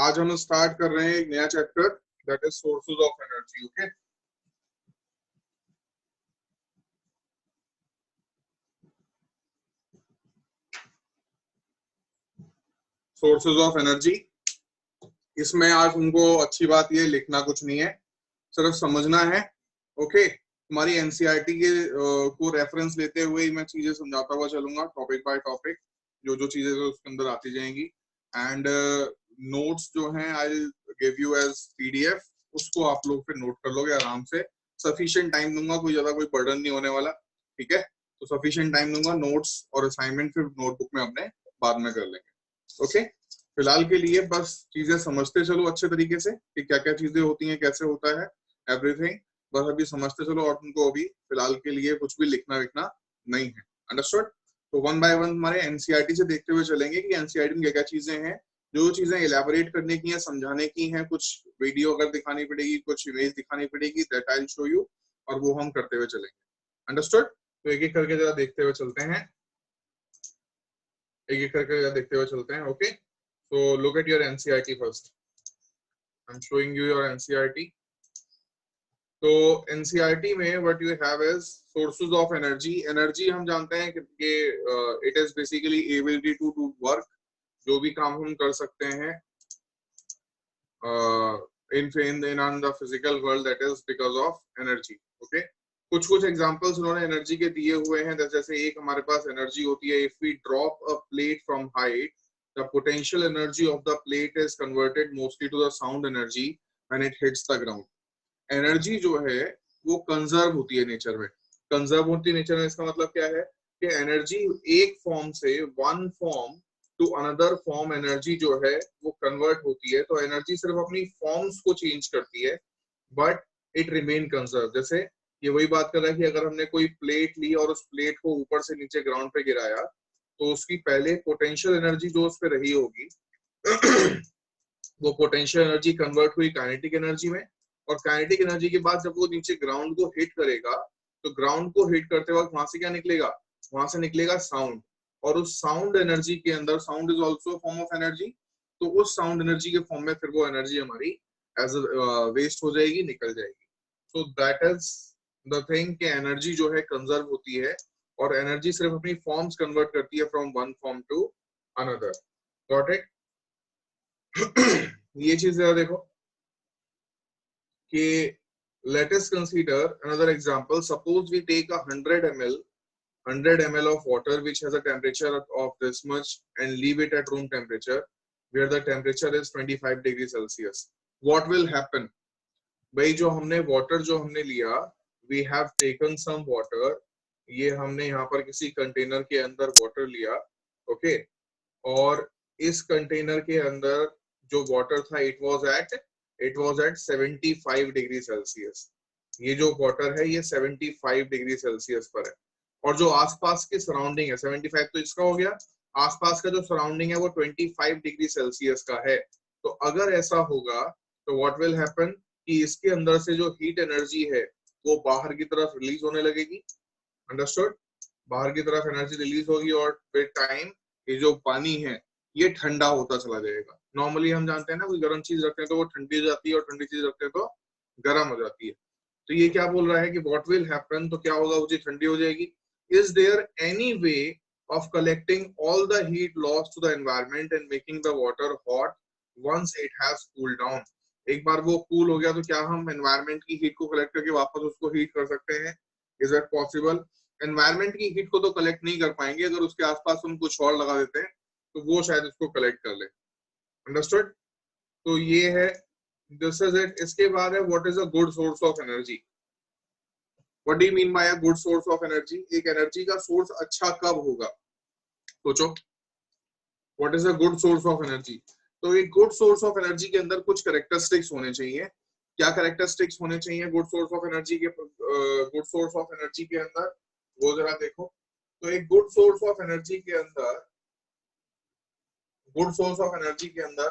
आज हम स्टार्ट कर रहे हैं एक नया chapter, that is sources of energy. Okay, sources of energy. इसमें आज उनको अच्छी बात ये लिखना कुछ नहीं है, सिर्फ समझना है। ओके, हमारी एनसीईआरटी के को रेफरेंस लेते हुए ही मैं चीजें समझाता हुआ चलूंगा, टॉपिक बाय टॉपिक, जो जो चीजें उसके अंदर आती जाएंगी। एंड नोट्स जो हैं I give you as PDF, उसको आप लोग फिर नोट कर लोगे आराम से। सफिशिएंट टाइम दूंगा, कोई ज्यादा कोई बर्डन नहीं होने वाला, ठीक है। तो सफिशिएंट टाइम दूंगा, नोट्स और असाइनमेंट फिर नोटबुक में अपने बाद में कर लेंगे। ओके, फिलहाल के लिए बस चीजें समझते चलो अच्छे तरीके से कि क्या क्या चीजें होती हैं, कैसे होता है एवरीथिंग, बस अभी समझते चलो। और तुमको अभी फिलहाल के लिए कुछ भी लिखना विखना नहीं है, अंडरस्टूड। तो वन बाय वन हमारे एनसीईआरटी से देखते हुए चलेंगे कि एनसीईआरटी में क्या क्या चीजें हैं, जो चीजें इलेबोरेट करने की है, समझाने की हैं, कुछ वीडियो अगर दिखानी पड़ेगी, कुछ इमेज दिखानी पड़ेगी, that I will show you, और वो हम करते हुए चलेंगे, अंडरस्टूड। तो एक एक करके जरा देखते हुए चलते हैं, एक एक करके जरा देखते हुए चलते हैं। Okay, so look at your NCERT first. I'm showing you your NCERT. तो NCERT में what you have is sources of energy. Energy हम जानते हैं कि it is basically ability to do work, जो भी काम हम कर सकते हैं in the physical world, that is because of energy. Okay, कुछ कुछ एग्जांपल्स उन्होंने एनर्जी के दिए हुए हैं। जैसे एक हमारे पास एनर्जी होती है, if we drop a plate from height, the potential energy of the plate is converted mostly to the sound energy when it hits the ground. Energy जो है वो कंजर्व होती है नेचर में। कंजर्व होती है नेचर में, इसका मतलब क्या है कि एनर्जी एक फॉर्म से one form to another form energy जो है वो कन्वर्ट होती है। तो एनर्जी सिर्फ अपनी फॉर्म्स को चेंज करती है, बट इट रिमेन कंजर्व। जैसे ये वही बात कर रहा है कि अगर हमने कोई प्लेट ली और उस प्लेट को ऊपर से नीचे ग्राउंड पे गिराया, तो उसकी पहले पोटेंशियल एनर्जी जो उस पे रही होगी वो पोटेंशियल एनर्जी कन्वर्ट हुई काइनेटिक एनर्जी में, और काइनेटिक एनर्जी के बाद जब वो नीचे ग्राउंड को हिट करेगा, तो ग्राउंड को हिट करते वक्त वहां से क्या निकलेगा, वहां से निकलेगा साउंड। और उस साउंड एनर्जी के अंदर, sound is also form of energy, तो उस साउंड एनर्जी के फॉर्म में फिर वो एनर्जी हमारी एज वेस्ट हो जाएगी, निकल जाएगी। So that is the thing कि एनर्जी जो है कंजर्व होती है, और एनर्जी सिर्फ अपनी फॉर्म्स कन्वर्ट करती है from one form to another. Got it? ये चीज जरा देखो कि let us consider another example. Suppose we take 100 ml of water which has a temperature of this much and leave it at room temperature where the temperature is 25 degrees Celsius. What will happen? भाई जो हमने water जो हमने लिया, we have taken some water, ये हमने यहाँ पर किसी कंटेनर के अंदर water लिया, ओके, और इस कंटेनर के अंदर जो वाटर था it was at 75 degree Celsius. ये जो वाटर है ये 75 डिग्री सेल्सियस पर है, और जो आसपास की सराउंडिंग है 75 तो इसका हो गया, आसपास का जो सराउंडिंग है वो 25 डिग्री सेल्सियस का है। तो अगर ऐसा होगा तो व्हाट विल हैपन कि इसके अंदर से जो हीट एनर्जी है वो बाहर की तरफ रिलीज होने लगेगी, अंडरस्टूड। बाहर की तरफ एनर्जी रिलीज होगी, और विद टाइम ये जो पानी है ये ठंडा होता चला जाएगा। नॉर्मली हम जानते हैं ना, कोई गर्म चीज रखते हैं तो वो ठंडी हो जाती है, और ठंडी चीज रखते हैं तो गर्म हो जाती है। तो ये क्या बोल रहा है कि व्हाट विल हैपन, तो क्या होगा, वो चीज ठंडी हो जाएगी। Is there any way of collecting all the heat loss to the environment and making the water hot once it has cooled down? एक बार वो कूल हो गया तो क्या हम एनवायरमेंट की हीट को कलेक्ट करके वापस उसको हीट कर सकते हैं? Is that possible? एनवायरमेंट की हीट को तो कलेक्ट नहीं कर पाएंगे, अगर उसके आसपास हम कुछ और लगा देते हैं तो वो शायद उसको कलेक्ट कर ले, अंडरस्टूड। तो ये है, दिस इज इट। इसके बाद है what is a good source of energy. What do you mean by a good source of energy? एक एनर्जी का सोर्स अच्छा कब होगा, सोचो। What is a good source of energy? तो एक गुड सोर्स ऑफ एनर्जी के अंदर कुछ कैरेक्टरिस्टिक्स होने चाहिए। क्या कैरेक्टरिस्टिक्स होने चाहिए गुड सोर्स ऑफ एनर्जी के, गुड सोर्स ऑफ एनर्जी के अंदर, वो जरा देखो। तो एक गुड सोर्स ऑफ एनर्जी के अंदर, गुड सोर्स ऑफ एनर्जी के अंदर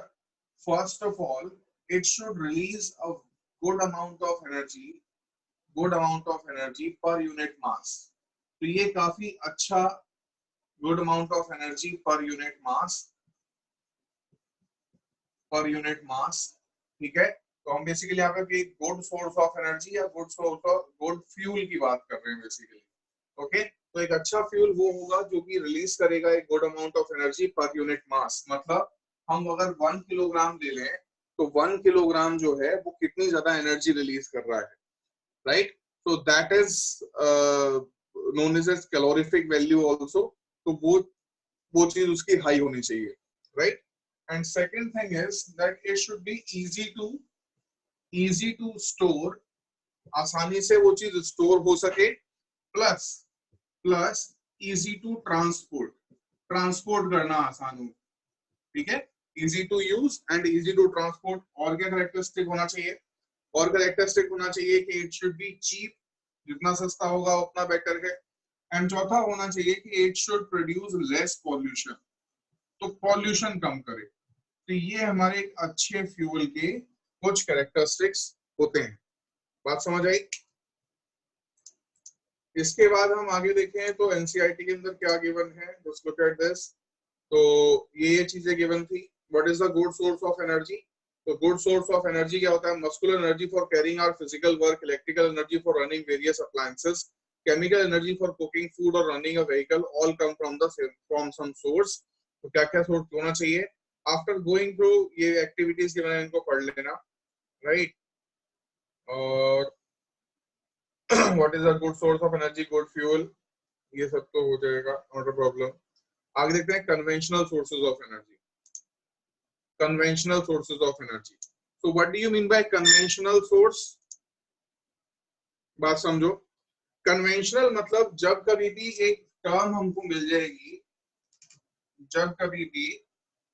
first of all it should release a good amount of energy, good amount of energy per unit mass. तो ये काफी अच्छा good amount of energy per unit mass per unit mass, ठीक है। तो हम बेसिकली यहाँ पे गुड सोर्स ऑफ एनर्जी या good source of good fuel की बात कर रहे हैं बेसिकली, ओके। तो एक अच्छा फ्यूल वो होगा जो कि रिलीज करेगा एक good amount of energy per unit mass. मतलब हम अगर 1 किलोग्राम ले लें तो 1 किलोग्राम जो है वो कितनी ज्यादा एनर्जी रिलीज कर रहा है, right. so that is known as calorific value also। तो वो चीज उसकी हाई होनी चाहिए, right. And second thing is that it should be easy to store, आसानी से वो चीज स्टोर हो सके, plus plus easy to transport करना आसान हो, ठीक है। Easy to use and easy to transport. और क्या कैरेक्टरिस्टिक होना चाहिए? और कैरेक्टरिस्टिक होना चाहिए कि इट शुड बी चीप, जितना सस्ता होगा उतना बेटर है। एंड चौथा होना चाहिए कि it should produce less pollution, तो पॉल्यूशन कम करे। तो ये हमारे एक अच्छे फ्यूल के कुछ कैरेक्टरिस्टिक्स होते हैं। बात समझ आई? इसके बाद हम आगे देखें तो एनसीईआरटी के अंदर क्या गिवन है, जस्ट लुक एट दिस। तो ये चीजें गिवन थी। What is the good source of energy? तो गुड सोर्स ऑफ एनर्जी क्या होता है? Muscular energy for carrying our physical work, electrical energy for running various appliances, chemical energy for cooking food और running a vehicle, all come from some source. तो क्या क्या source होना चाहिए? After going through ये एक्टिविटीज के मैंने इनको पढ़ लेना, राइट। और what is a good source of energy, good fuel, ये सब तो हो जाएगा, नॉट अ प्रॉब्लम। आगे देखते हैं conventional sources of energy. conventional sources of energy. So what do you mean by conventional source? बात समझो। conventional मतलब जब कभी भी एक टर्म हमको मिल जाएगी, जब कभी भी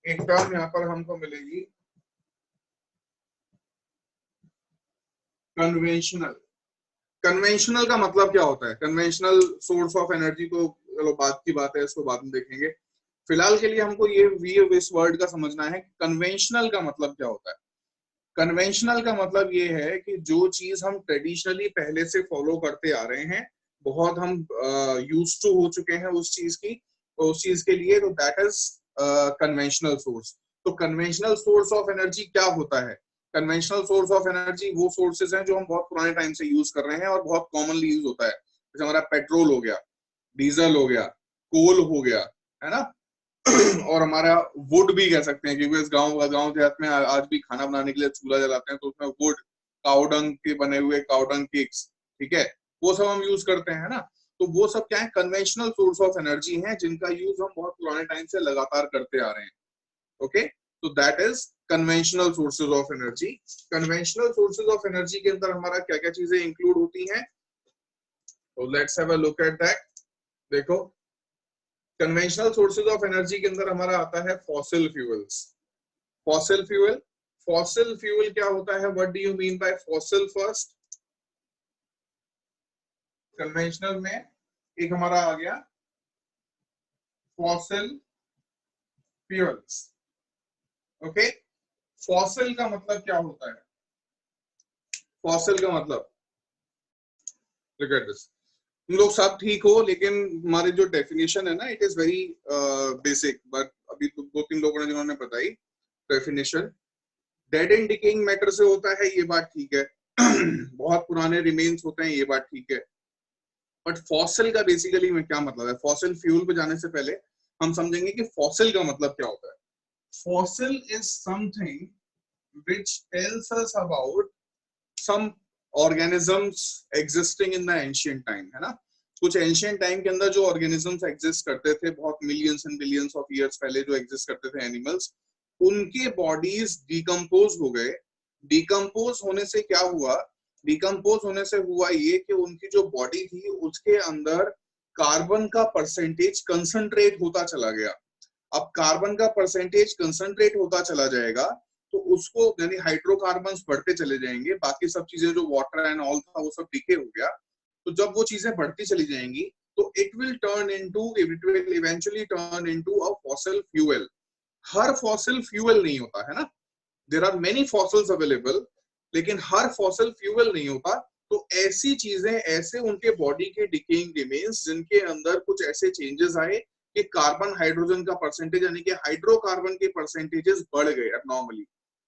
एक टर्म यहाँ पर हमको मिलेगी कन्वेंशनल। कन्वेंशनल का मतलब क्या होता है? कन्वेंशनल सोर्स ऑफ एनर्जी तो चलो बात की बात है, इसको बाद में देखेंगे। फिलहाल के लिए हमको ये इस वर्ड का समझना है, कन्वेंशनल का मतलब क्या होता है। कन्वेंशनल का मतलब ये है कि जो चीज हम ट्रेडिशनली पहले से फॉलो करते आ रहे हैं, बहुत हम यूज्ड टू हो चुके हैं उस चीज की, तो उस चीज के लिए, तो दैट इज कन्वेंशनल सोर्स। तो कन्वेंशनल सोर्स ऑफ एनर्जी क्या होता है? कन्वेंशनल सोर्स ऑफ एनर्जी वो सोर्सेज हैं जो हम बहुत पुराने टाइम से यूज कर रहे हैं और बहुत कॉमनली यूज होता है। जैसे हमारा पेट्रोल हो गया, डीजल हो गया, कोल हो गया, है ना। और हमारा वुड भी कह सकते हैं, क्योंकि इस गांव देहात में आज भी खाना बनाने के लिए चूल्हा जलाते हैं, तो उसमें वुड, काउडंग के बने हुए काउडंग केक्स, ठीक है, वो सब हम यूज करते हैं ना। तो वो सब क्या है? कन्वेंशनल सोर्स ऑफ एनर्जी हैं, जिनका यूज हम बहुत पुराने टाइम से लगातार करते आ रहे हैं, ओके। तो that is conventional sources of energy. Conventional sources of energy के अंदर हमारा क्या क्या चीजें इंक्लूड होती हैं, तो let's have a look at that. देखो, कन्वेंशनल सोर्सेज ऑफ एनर्जी के अंदर हमारा आता है fossil fuels. Fossil fuel, fossil fuel क्या होता है? What do you mean by fossil? First, conventional में एक हमारा आ गया फॉसिल फ्यूल्स, ओके। फॉसिल का मतलब क्या होता है? फॉसिल का मतलब, लुक एट दिस। तुम लोग सब ठीक हो, लेकिन हमारी जो डेफिनेशन है ना, it is very basic, but अभी तो 2-3 लोगों ने जिन्होंने बताई definition. Dead and decaying matter से होता है, ये बात ठीक है। बहुत पुराने रिमेन्स होते हैं, ये बात ठीक है। बट फॉसिल का बेसिकली में क्या मतलब है? फॉसिल फ्यूल पे जाने से पहले हम समझेंगे कि फॉसिल का मतलब क्या होता है। Fossil is something which tells us about some organisms existing in the ancient time, है ना। कुछ एंशियंट टाइम के अंदर जो ऑर्गेनिजम्स एग्जिस्ट करते थे, बहुत millions and billions of years पहले जो एग्जिस्ट करते थे एनिमल्स, उनके बॉडीज डिकम्पोज हो गए। डिकम्पोज होने से क्या हुआ? डिकम्पोज होने से हुआ ये कि उनकी जो बॉडी थी उसके अंदर कार्बन का परसेंटेज कंसंट्रेट होता चला गया। अब कार्बन का परसेंटेज कंसंट्रेट होता चला जाएगा तो उसको, यानी हाइड्रोकार्बन्स बढ़ते चले जाएंगे, बाकी सब चीजें जो वाटर एंड ऑल था वो सब डिके हो गया। तो जब वो चीजें बढ़ती चली जाएंगी तो it will eventually turn into a fossil fuel. हर फॉसिल फ्यूल नहीं होता है ना, there are many fossils available, लेकिन हर फॉसिल फ्यूल नहीं होता। तो ऐसी चीजें, ऐसे उनके बॉडी के डिकेइंग रिमेन्स जिनके अंदर कुछ ऐसे चेंजेस आए कि कार्बन हाइड्रोजन का परसेंटेज, यानी कि हाइड्रोकार्बन के परसेंटेजेस बढ़ गए नॉर्मली,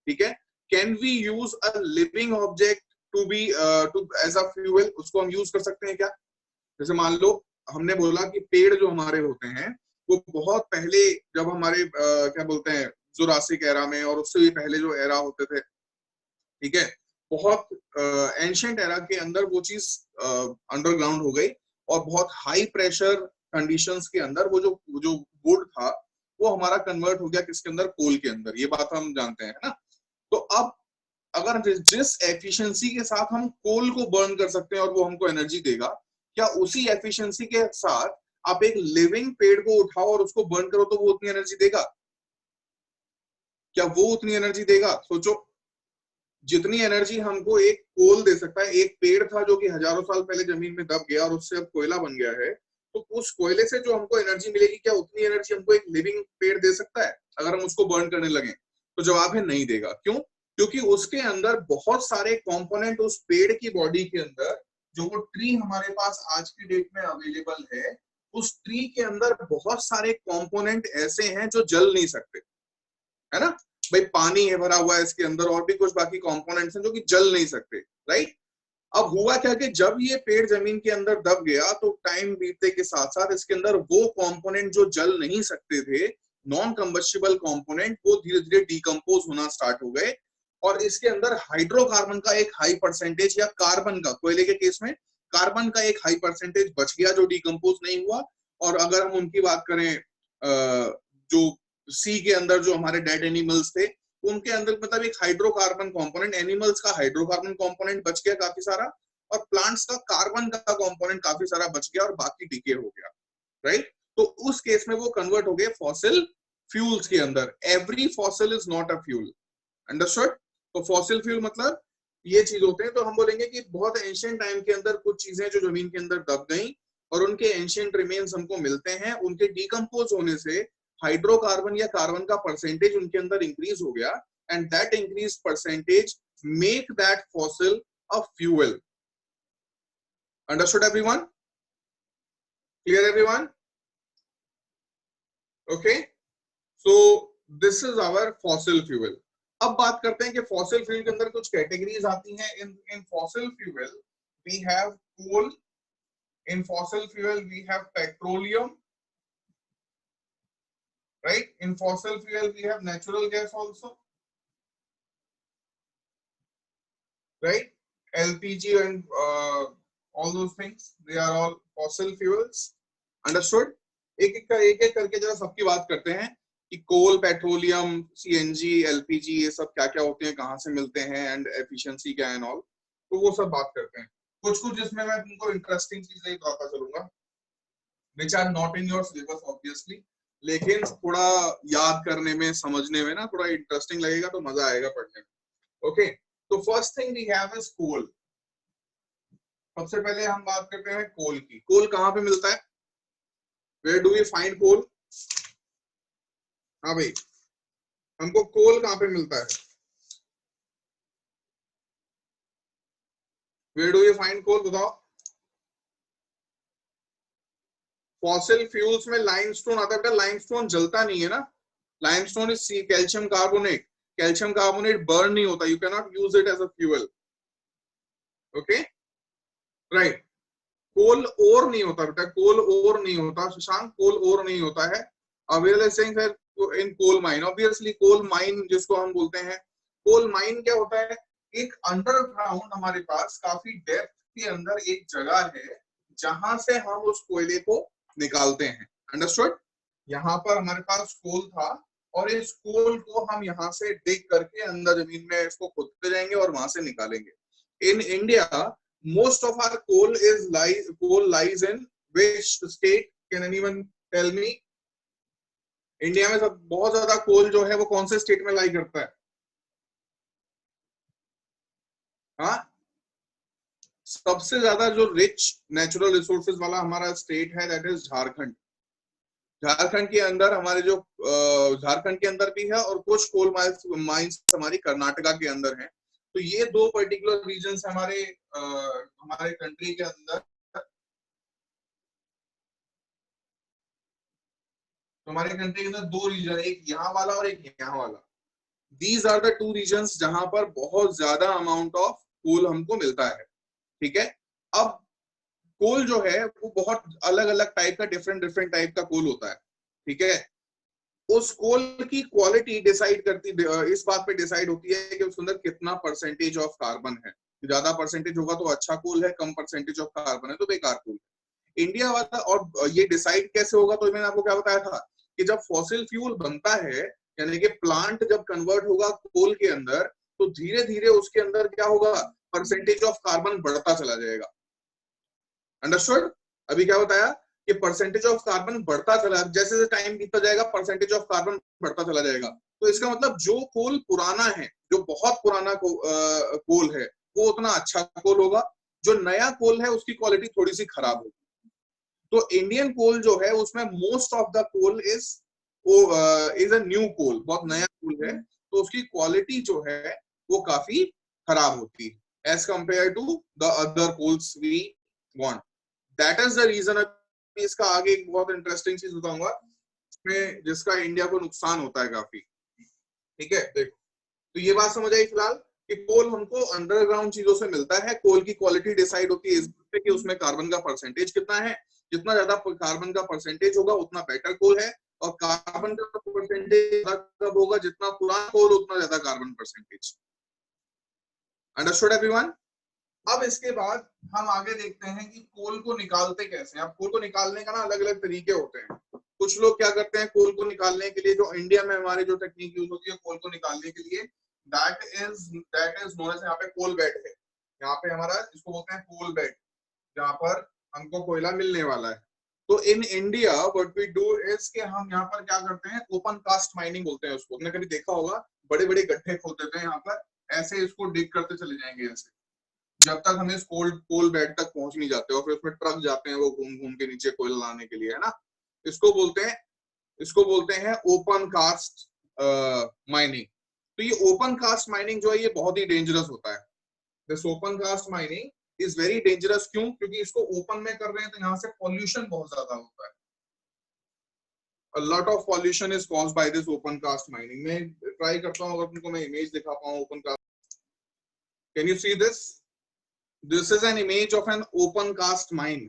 ठीक है। Can we use a living object to be to as a fuel, उसको हम यूज कर सकते हैं क्या? जैसे मान लो हमने बोला कि पेड़ जो हमारे होते हैं वो बहुत पहले, जब हमारे क्या बोलते हैं जुरासिक एरा में और उससे भी पहले जो एरा होते थे, ठीक है, बहुत एंशियंट एरा के अंदर वो चीज अंडरग्राउंड हो गई और बहुत हाई प्रेशर कंडीशंस के अंदर वो जो वुड था वो हमारा कन्वर्ट हो गया किसके अंदर? कोल के अंदर। ये बात हम जानते हैं ना। तो अब अगर जिस एफिशिएंसी के साथ हम कोल को बर्न कर सकते हैं और वो हमको एनर्जी देगा, क्या उसी एफिशिएंसी के साथ आप एक लिविंग पेड़ को उठाओ और उसको बर्न करो तो वो उतनी एनर्जी देगा? क्या वो उतनी एनर्जी देगा? सोचो, जितनी एनर्जी हमको एक कोल दे सकता है, एक पेड़ था जो कि हजारों साल पहले जमीन में दब गया और उससे अब कोयला बन गया है, तो उस कोयले से जो हमको एनर्जी मिलेगी, क्या उतनी एनर्जी हमको एक लिविंग पेड़ दे सकता है अगर हम उसको बर्न करने लगे? तो जवाब है नहीं देगा। क्यों? क्योंकि उसके अंदर बहुत सारे कंपोनेंट, उस पेड़ की बॉडी के अंदर, जो वो ट्री हमारे पास आज की डेट में अवेलेबल है, उस ट्री के अंदर बहुत सारे कंपोनेंट ऐसे हैं जो जल नहीं सकते, है ना भाई? पानी है भरा हुआ है इसके अंदर और भी कुछ बाकी कंपोनेंट्स हैं जो कि जल नहीं सकते, राइट? अब हुआ क्या कि जब ये पेड़ जमीन के अंदर दब गया तो टाइम बीतने के साथ साथ इसके अंदर वो कंपोनेंट जो जल नहीं सकते थे, नॉन कंबस्टिबल कंपोनेंट, वो धीरे धीरे डिकम्पोज होना स्टार्ट हो गए और इसके अंदर हाइड्रोकार्बन का एक हाई परसेंटेज, या कार्बन का, कोयले के केस में कार्बन का एक हाई परसेंटेज बच गया जो डिकम्पोज नहीं हुआ। और अगर हम उनकी बात करें, जो सी के अंदर जो हमारे डेड एनिमल्स थे, उनके अंदर मतलब एक हाइड्रोकार्बन कंपोनेंट, एनिमल्स का हाइड्रोकार्बन कंपोनेंट बच गया काफी सारा, और प्लांट्स का कार्बन का कंपोनेंट काफी सारा बच गया और बाकी डिके हो गया, राइट? तो उस केस में वो कन्वर्ट हो गए फॉसिल फ्यूल्स के अंदर। Every fossil is not a fuel, understood? तो फॉसिल फ्यूल मतलब ये चीज होते हैं। तो हम बोलेंगे कि बहुत एंशिएंट टाइम के अंदर कुछ चीजें जो जमीन के अंदर दब गई और उनके एंशिएंट रिमेन्स हमको मिलते हैं, उनके डिकम्पोज होने से हाइड्रोकार्बन या कार्बन का परसेंटेज उनके अंदर इंक्रीज हो गया, and that increase percentage make that fossil a fuel. Understood everyone? Clear everyone? Okay, so this is our fossil fuel. अब बात करते हैं कि फॉसिल फ्यूल के अंदर कुछ कैटेगरीज आती हैं। In fossil fuel we have coal, in fossil fuel we have petroleum, right? In fossil fuel we have natural gas also, right? LPG and all those things, they are all fossil fuels, understood? एक एक करके जरा सबकी बात करते हैं कि कोल, petroleum, CNG, LPG, ये सब क्या क्या होते हैं, कहाँ से मिलते हैं, एंड एफिशिएंसी क्या है, एंड ऑल। तो वो सब बात करते हैं। कुछ कुछ जिसमें मैं तुमको इंटरेस्टिंग चीजें बताता चलूंगा, which are not in your syllabus obviously, लेकिन थोड़ा याद करने में, समझने में ना थोड़ा इंटरेस्टिंग लगेगा, तो मजा आएगा पढ़ने में। ओके, तो first thing we have is coal. सबसे पहले हम बात करते हैं कोल की। कोल कहाँ पे मिलता है? वेयर डू वी फाइंड कोल? हाँ भाई, हमको कोल कहाँ पे मिलता है? वेयर डू वी फाइंड कोल, बताओ। फॉसिल फ्यूल्स में लाइमस्टोन आता है बेटा। लाइमस्टोन जलता नहीं है ना। Limestone is calcium carbonate. Calcium carbonate burn नहीं होता, you can not use it as a fuel. Okay, right. Coal ore नहीं होता बेटा, कोल ओर नहीं होता शशांक, कोल ओर नहीं होता है। In coal mine, obviously coal mine जिसको हम बोलते हैं, कोल माइन क्या होता है? एक अंडरग्राउंड हमारे पास काफी डेप्थ के अंदर एक जगह है जहां से हम उस कोयले को निकालते हैं, अंडरस्टूड? यहाँ पर हमारे पास कोल था और इस कोल को हम यहाँ से डिग करके अंदर जमीन में इसको खोदते जाएंगे और वहां से निकालेंगे। In India most of our coal lies in which state? Can anyone tell me? India में सब बहुत ज्यादा कोल जो है वो कौन से स्टेट में लाई करता है? हाँ, सबसे ज्यादा जो रिच नेचुरल रिसोर्सेज वाला हमारा स्टेट है दैट इज झारखंड। झारखंड के अंदर हमारे जो झारखंड के अंदर भी है और कुछ कोल माइंस हमारी कर्नाटका के अंदर है। तो ये दो पर्टिकुलर रीजन्स हमारे हमारे कंट्री के अंदर। तो हमारे कंट्री के अंदर दो रीजन, एक यहाँ वाला और एक यहाँ वाला। These are the two reasons जहां पर बहुत ज्यादा अमाउंट ऑफ कोल हमको मिलता है, ठीक है। अब कोल जो है वो बहुत अलग अलग टाइप का, डिफरेंट डिफरेंट टाइप का कोल होता है, ठीक है। उस कोल की क्वालिटी डिसाइड करती, इस बात पे डिसाइड होती है कि उसके अंदर कितना परसेंटेज ऑफ कार्बन है। ज्यादा परसेंटेज होगा तो अच्छा कोल है, कम परसेंटेज ऑफ कार्बन है तो बेकार कोल है। इंडिया वाला, और ये डिसाइड कैसे होगा, तो मैंने आपको क्या बताया था कि जब फॉसिल फ्यूल बनता है, यानी कि प्लांट जब कन्वर्ट होगा कोल के अंदर, तो धीरे धीरे उसके अंदर क्या होगा, परसेंटेज ऑफ कार्बन बढ़ता चला जाएगा। अंडरस्टूड? अभी क्या बताया कि परसेंटेज ऑफ कार्बन बढ़ता चला, जैसे जैसे टाइम बीतता जाएगा परसेंटेज ऑफ कार्बन बढ़ता चला जाएगा। तो इसका मतलब जो कोल पुराना है, जो बहुत पुराना कोल है, वो उतना अच्छा कोल होगा। जो नया कोल है उसकी क्वालिटी थोड़ी सी खराब होगी। तो इंडियन कोल जो है उसमें most of the coal is a new coal, बहुत नया कोल है, तो उसकी क्वालिटी जो है वो काफी खराब होती है as compare to the other coals we want. That is the reason. इसका आगे एक बहुत इंटरेस्टिंग चीज बताऊंगा जिसका इंडिया को नुकसान होता है काफी, ठीक है। देखो, तो ये बात समझ आई फिलहाल कि कोल हमको अंडरग्राउंड चीजों से मिलता है। कोल की क्वालिटी डिसाइड होती है इस बात पे कि उसमें कार्बन का परसेंटेज कितना है। जितना ज्यादा कार्बन का परसेंटेज होगा उतना बेटर कोल है, और कार्बन का परसेंटेज कब होगा, जितना पुराना कोल उतना ज्यादा कार्बन परसेंटेज। Understood everyone? अब इसके बाद हम आगे देखते हैं कि कोल को निकालते कैसे हैं। अब कोल को निकालने का ना अलग अलग तरीके होते हैं। कुछ लोग क्या करते हैं, कोल को निकालने के लिए, जो इंडिया में हमारे जो टेक्निक यूज होती है कोल को निकालने के लिए, दैट इज नोन एज, यहाँ पे कोल बेड है, यहाँ पे हमारा इसको बोलते हैं कोल बेड, जहाँ पर हमको कोयला मिलने वाला है। तो in India what we do is कि हम यहाँ पर क्या करते हैं, ओपन कास्ट माइनिंग बोलते हैं उसको। आपने कभी देखा होगा, बड़े बड़े गड्ढे खोद देते हैं यहाँ पर, ऐसे इसको डिग करते चले जाएंगे ऐसे, जब तक हमें कोल बेड तक पहुंच नहीं जाते, और फिर उसमें ट्रक जाते हैं वो घूम घूम के नीचे कोयला लाने के लिए, है ना। इसको बोलते हैं ओपन कास्ट माइनिंग। तो ये ओपन कास्ट माइनिंग जो है ये बहुत ही डेंजरस होता है। This open cast mining is very dangerous. क्यों? क्योंकि इसको ओपन में कर रहे हैं तो यहाँ से पॉल्यूशन बहुत ज्यादा होता है। A lot of pollution is caused by this open cast mining. मैं ट्राई करता हूँ अगर तुमको मैं इमेज दिखा पाऊँ open cast. Can you see this? This is an image of an open cast mine.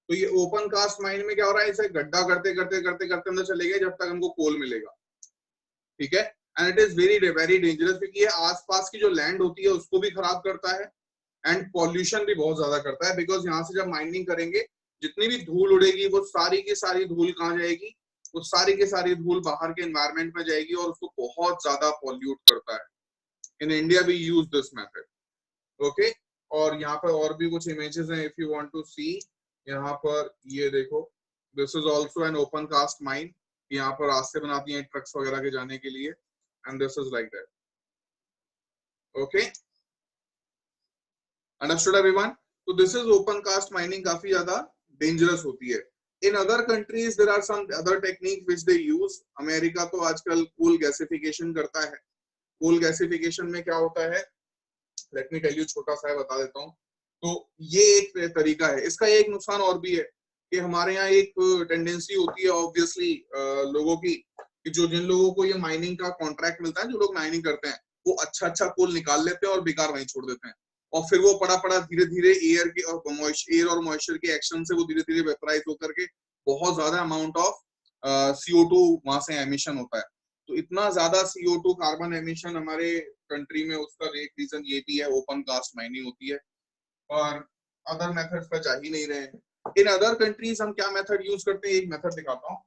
तो ये ओपन कास्ट माइन में क्या हो रहा है, इसे गड्ढा करते करते करते करते अंदर चले गए जब तक हमको कोल मिलेगा, ठीक है। And it is very very dangerous, क्योंकि ये आसपास की जो लैंड होती है उसको भी खराब करता है, एंड पॉल्यूशन भी बहुत ज्यादा करता है। बिकॉज यहाँ से जब माइनिंग करेंगे, जितनी भी धूल उड़ेगी वो सारी की सारी धूल कहाँ जाएगी, वो सारी की सारी धूल बाहर के एनवायरमेंट में जाएगी, और उसको बहुत ज्यादा पॉल्यूट करता है। In India we use this method, okay. और यहाँ पर और भी कुछ इमेजेस हैं, if you want to see. यहाँ पर ये देखो, this is also an open cast mine. यहाँ पर रास्ते बनाती हैं ट्रक्स वगैरह के जाने के लिए, and this is like that, okay. Understood everyone? तो this is open cast mining, काफी ज्यादा डेंजरस होती है। In other countries there are some other technique which they use. America तो आजकल कोल गैसिफिकेशन करता है। कोल गैसिफिकेशन में क्या होता है, लेट मी टेल यू, छोटा सा है बता देता हूँ। तो ये एक तरीका है। इसका एक नुकसान और भी है कि हमारे यहाँ एक टेंडेंसी होती है ऑब्वियसली लोगों की, कि जो जिन लोगों को ये माइनिंग का कॉन्ट्रैक्ट मिलता है, जो लोग माइनिंग करते हैं, वो अच्छा अच्छा कोल निकाल लेते हैं और बेकार वहीं छोड़ देते हैं, और फिर वो पड़ा पड़ा धीरे धीरे एयर के और मॉइस्चर के एक्शन से वो धीरे धीरे वेपराइज होकर के बहुत ज्यादा अमाउंट ऑफ CO2 वहां से एमिशन होता है। तो इतना ज्यादा CO2 कार्बन एमिशन हमारे कंट्री में, उसका एक रीजन ये भी है, ओपन कास्ट माइनिंग होती है, और अदर मेथड्स पे जा ही नहीं रहे हैं। इन अदर कंट्रीज हम क्या मेथड यूज करते हैं, एक मेथड दिखाता हूँ।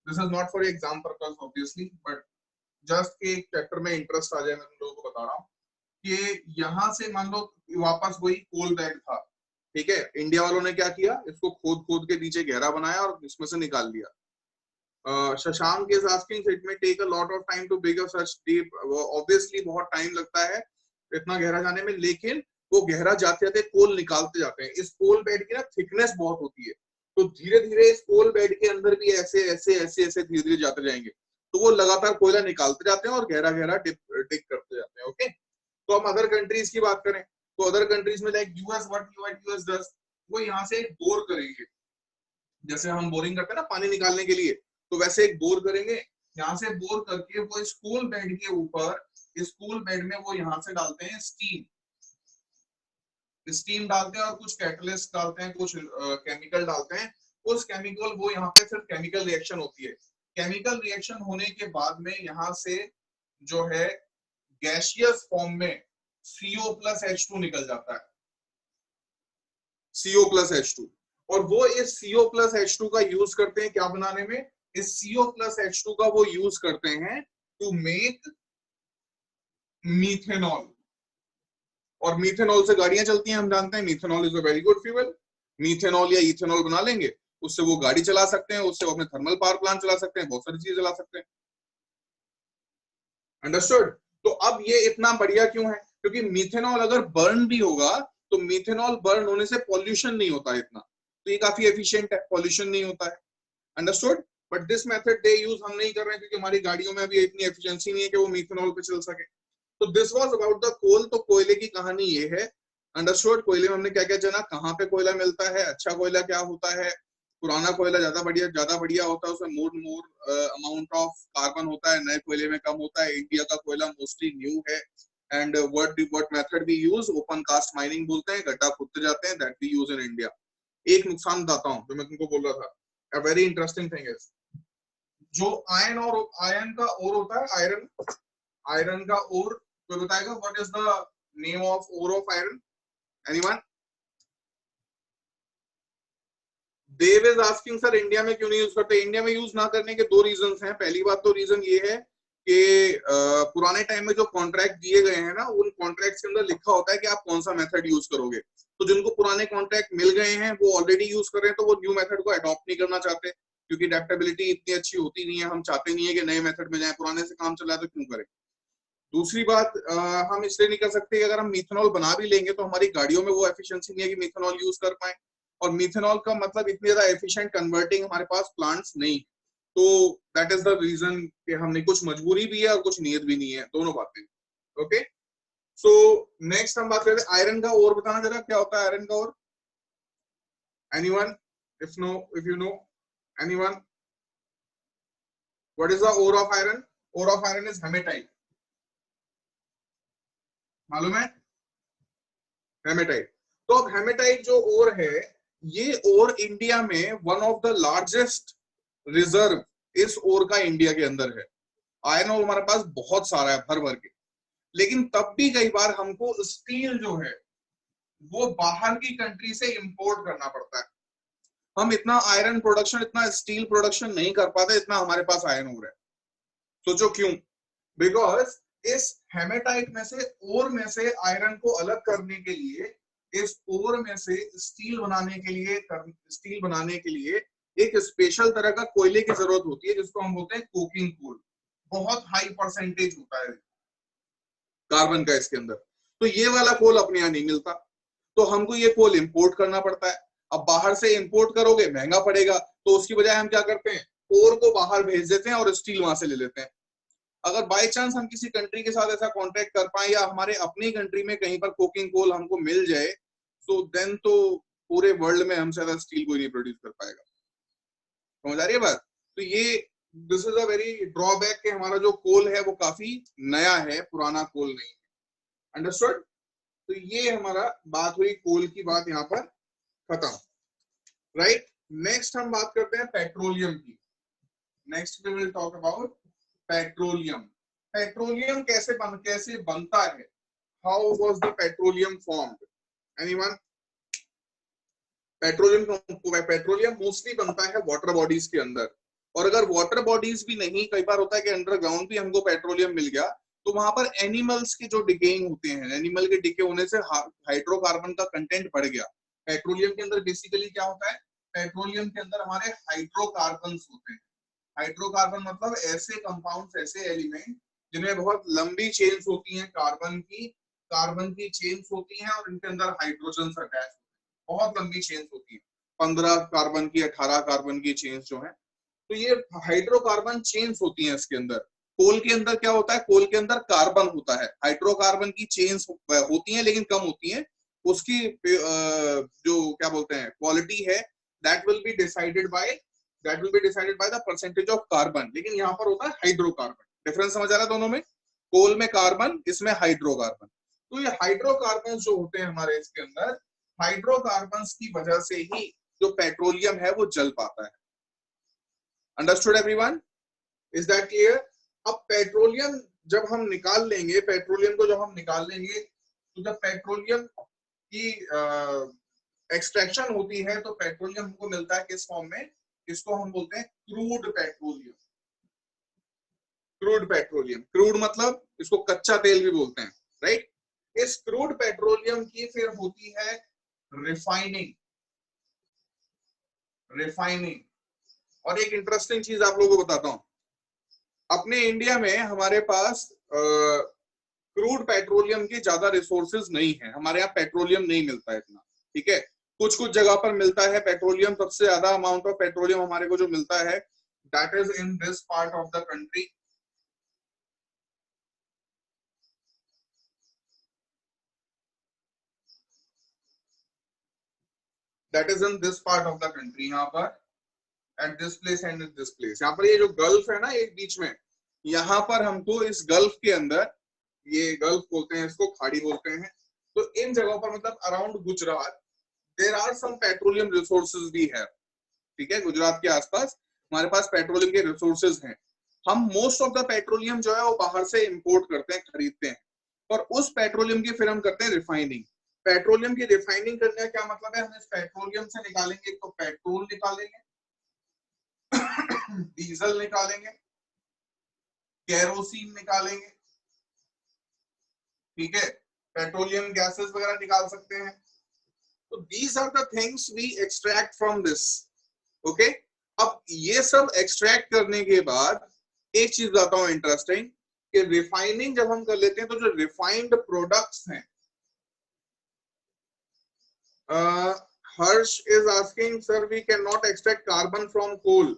This is not for exam purpose obviously, but just के एक चैप्टर में इंटरेस्ट आ जाए, मैं तुम लोगों को बता रहा हूँ कि यहाँ से मान लो वापस वही कोल बेड था, ठीक है। इंडिया वालों ने क्या किया, इसको खोद खोद के नीचे गहरा बनाया और इसमें से निकाल लिया। Shashank is asking, it may take a lot of time to dig a such deep. Obviously बहुत टाइम लगता है इतना गहरा जाने में, लेकिन वो गहरा जाते जाते कोल निकालते जाते हैं। इस कोल बेड की ना थिकनेस बहुत होती है, तो धीरे धीरे इस कोल बेड के अंदर भी ऐसे ऐसे ऐसे ऐसे धीरे धीरे जाते जाएंगे, तो वो लगातार कोयला निकालते जाते हैं और गहरा गहरा डिग करते जाते हैं, ओके। तो हम अदर कंट्रीज की बात करें, तो अदर कंट्रीज में like US, what US does, वो यहाँ से बोर करेंगे, जैसे हम बोरिंग करते हैं ना पानी निकालने के लिए, तो वैसे एक बोर करेंगे, यहाँ से बोर करके वो इस कोल बेड के ऊपर, इस कोल बेड में वो यहाँ से डालते हैं स्टीम, स्टीम डालते हैं और कुछ कैटलिस्ट डालते हैं, कुछ केमिकल डालते हैं। उस केमिकल, वो यहाँ पे फिर केमिकल रिएक्शन होती है। केमिकल रिएक्शन होने के बाद में यहाँ से जो है गैसियस फॉर्म में CO प्लस H2 निकल जाता है, CO प्लस H2। और वो इस CO प्लस H2 का यूज करते हैं क्या बनाने में, इस CO प्लस H2 का वो यूज करते हैं टू मेक मीथेनॉल। और मीथेनॉल से गाड़ियां चलती हैं, हम जानते हैं methanol is a very good fuel. Methanol या इथेनॉल बना लेंगे, उससे वो गाड़ी चला सकते हैं, उससे वो अपने थर्मल पावर प्लांट चला सकते हैं, बहुत सारी चीजें चला सकते हैं। अंडरस्टूड? तो अब ये इतना बढ़िया क्यों है, क्योंकि मीथेनॉल अगर बर्न भी होगा तो मीथेनॉल बर्न होने से पॉल्यूशन नहीं होता है इतना, तो ये काफी एफिशिएंट है, पॉल्यूशन नहीं होता है। Understood? But this method they use हम नहीं कर रहे हैं, क्योंकि हमारी गाड़ियों में अभी इतनी एफिशिएंसी नहीं है कि वो मीथेनॉल पे चल सके। तो this was about the coal. तो कोयले की कहानी ये है। अंडरस्टूड? कोयले में हमने क्या क्या जाना, कहाँ पे कोयला मिलता है, अच्छा कोयला क्या होता है, पुराना कोयला ज्यादा बढ़िया होता है, उसमें मोर अमाउंट ऑफ कार्बन होता है, नए कोयले में कम होता है। इंडिया का कोयला मोस्टली न्यू है। And what method we use, open cast mining बोलते हैं, गड्ढा खोदते जाते हैं, that we use in India. एक नुकसान बताता हूँ जो मैं तुमको बोल रहा था, a very interesting thing is, जो आयरन का ओर होता है, आयरन का ओर, कोई बताएगा what is the name of ore of iron? Anyone? Dev is asking sir India में क्यों नहीं यूज करते। इंडिया में यूज ना करने के दो रीजंस हैं। पहली बात तो रीजन ये है कि पुराने टाइम में जो कॉन्ट्रैक्ट दिए गए हैं ना, उन कॉन्ट्रैक्ट के अंदर लिखा होता है कि आप कौन सा मेथड यूज करोगे। तो जिनको पुराने कॉन्ट्रैक्ट मिल गए हैं वो ऑलरेडी यूज कर रहे हैं, तो वो न्यू मेथड को अडॉप्ट नहीं करना चाहते, क्योंकि अडेप्टेबिलिटी इतनी अच्छी होती नहीं है। हम चाहते नहीं है कि नए मेथड में जाए, पुराने से काम चला है तो क्यों करें। दूसरी बात, हम इसलिए नहीं कर सकते, अगर हम मिथेनॉल बना भी लेंगे तो हमारी गाड़ियों में वो एफिशिएंसी नहीं है कि मिथेनॉल यूज कर पाए, और मिथेनॉल का मतलब इतनी ज्यादा एफिशिएंट कन्वर्टिंग हमारे पास प्लांट्स नहीं। तो दैट इज द रीजन कि हमने कुछ मजबूरी भी है और कुछ नीयत भी नहीं है, दोनों बातें। ओके, सो नेक्स्ट हम बात करते हैं आयरन का ओर। बताना जरा क्या होता है आयरन का ore? Anyone? If you know, anyone? What is the ore of iron? Ore of iron is hematite, मालूम है? हेमेटाइट। तो अब हेमेटाइट जो ओर है, ये ओर इंडिया में one of the largest reserve इस ओर का इंडिया के अंदर है। आयरन ओर हमारे पास बहुत सारा है, भर भर के। लेकिन तब भी कई बार हमको स्टील जो है वो बाहर की कंट्री से इंपोर्ट करना पड़ता है। हम इतना आयरन प्रोडक्शन, इतना स्टील प्रोडक्शन नहीं कर पाते, इतना हमारे पास आयरन ओर है। सोचो क्यों? बिकॉज इस हेमेटाइट में से, ओर में से आयरन को अलग करने के लिए, इस ओर में से स्टील बनाने के लिए एक स्पेशल तरह का कोयले की जरूरत होती है, जिसको हम बोलते हैं कोकिंग कोल। बहुत हाई परसेंटेज होता है कार्बन का इसके अंदर। तो ये वाला कोल अपने यहाँ नहीं मिलता, तो हमको ये कोल इंपोर्ट करना पड़ता है। अब बाहर से इंपोर्ट करोगे महंगा पड़ेगा, तो उसकी बजाय हम क्या करते हैं, ओर को बाहर भेज देते हैं और स्टील वहां से ले लेते हैं। अगर बाय चांस हम किसी कंट्री के साथ ऐसा कॉन्ट्रैक्ट कर पाए, या हमारे अपनी कंट्री में कहीं पर कोकिंग कोल हमको मिल जाए, तो देन तो पूरे वर्ल्ड में हमसे ज्यादा स्टील कोई नहीं प्रोड्यूस कर पाएगा। समझ आ रही है बात? तो ये this is a very drawback कि हमारा जो कोल है वो काफी नया है, पुराना कोल नहीं है। अंडरस्टूड? तो ये हमारा बात हुई कोल की, बात यहाँ पर खत्म। राइट, नेक्स्ट हम बात करते हैं पेट्रोलियम की। Next we will talk about petroleum. Petroleum कैसे बनता है? How was the petroleum formed? Anyone? Petroleum mostly बनता है वाटर बॉडीज के अंदर। और अगर वाटर बॉडीज भी नहीं, कई बार होता है कि अंडरग्राउंड भी हमको पेट्रोलियम मिल गया, तो वहां पर एनिमल्स के जो डिकेइंग होते हैं, एनिमल के डिके होने से हाइड्रोकार्बन का कंटेंट बढ़ गया। पेट्रोलियम के अंदर बेसिकली क्या होता है, पेट्रोलियम के अंदर हमारे हाइड्रोकार्बन होते हैं। हाइड्रोकार्बन मतलब ऐसे कंपाउंड्स, ऐसे एलिमेंट जिनमें बहुत लंबी चेन्स होती हैं, कार्बन की चेन्स होती हैं, और इनके अंदर हाइड्रोजन अटैच होते हैं। बहुत लंबी चेन्स होती है, 15 कार्बन की, 18 कार्बन की चेन्स जो है। तो ये हाइड्रोकार्बन चेन्स होती हैं इसके अंदर। कोल के अंदर क्या होता है, कोल के अंदर कार्बन होता है, हाइड्रोकार्बन की चेन्स होती हैं लेकिन कम होती हैं। उसकी जो क्या बोलते हैं क्वालिटी है, that will be decided by that will be decided by the percentage of carbon, लेकिन यहाँ पर होता है हाइड्रोकार्बन। डिफरेंस समझ आ रहा है दोनों में? कोल में कार्बन, इसमें हाइड्रोकार्बन। तो ये हाइड्रोकार्बन जो होते हैं हमारे इसके अंदर, हाइड्रोकार्बन की वजह से ही जो पेट्रोलियम है वो जल पाता है। Understood everyone? Is that clear? अब पेट्रोलियम जब हम निकाल लेंगे, पेट्रोलियम को जब हम निकाल लेंगे, तो जब पेट्रोलियम की एक्सट्रैक्शन होती है तो पेट्रोलियम हमको मिलता है किस फॉर्म में? इसको हम बोलते हैं crude petroleum. Crude petroleum, crude मतलब इसको कच्चा तेल भी बोलते हैं, राइट? इस क्रूड पेट्रोलियम की फिर होती है रिफाइनिंग। रिफाइनिंग। और एक इंटरेस्टिंग चीज आप लोगों को बताता हूं, अपने इंडिया में हमारे पास क्रूड पेट्रोलियम की ज्यादा रिसोर्सेज नहीं है, हमारे यहाँ पेट्रोलियम नहीं मिलता है इतना, ठीक है? कुछ कुछ जगह पर मिलता है पेट्रोलियम, सबसे ज्यादा अमाउंट ऑफ पेट्रोलियम हमारे को जो मिलता है that is in this part of the country. That is in this part of the country, यहाँ पर at this place and at this place. यहाँ पर ये जो गल्फ है ना एक बीच में, यहाँ पर हमको इस गल्फ के अंदर, ये गल्फ बोलते हैं इसको, खाड़ी बोलते हैं, तो इन जगहों पर मतलब around Gujarat there are some petroleum resources भी है, ठीक है? गुजरात के आसपास हमारे पास पेट्रोलियम के रिसोर्सेज हैं। हम मोस्ट ऑफ द पेट्रोलियम जो है वो बाहर से इंपोर्ट करते हैं, खरीदते हैं, और उस पेट्रोलियम की फिर हम करते हैं रिफाइनिंग। पेट्रोलियम की रिफाइनिंग करने का क्या मतलब है? हम इस पेट्रोलियम से निकालेंगे तो पेट्रोल निकालेंगे, डीजल निकालेंगे, केरोसिन निकालेंगे, ठीक है? पेट्रोलियम गैसेस वगैरह निकाल सकते हैं। तो these are the things we extract from this, okay? अब ये सब एक्सट्रैक्ट करने के बाद एक चीज बताता हूं इंटरेस्टिंग, कि रिफाइनिंग जब हम कर लेते हैं तो जो रिफाइंड प्रोडक्ट्स हैं, Harsh is asking sir we can not extract carbon from coal.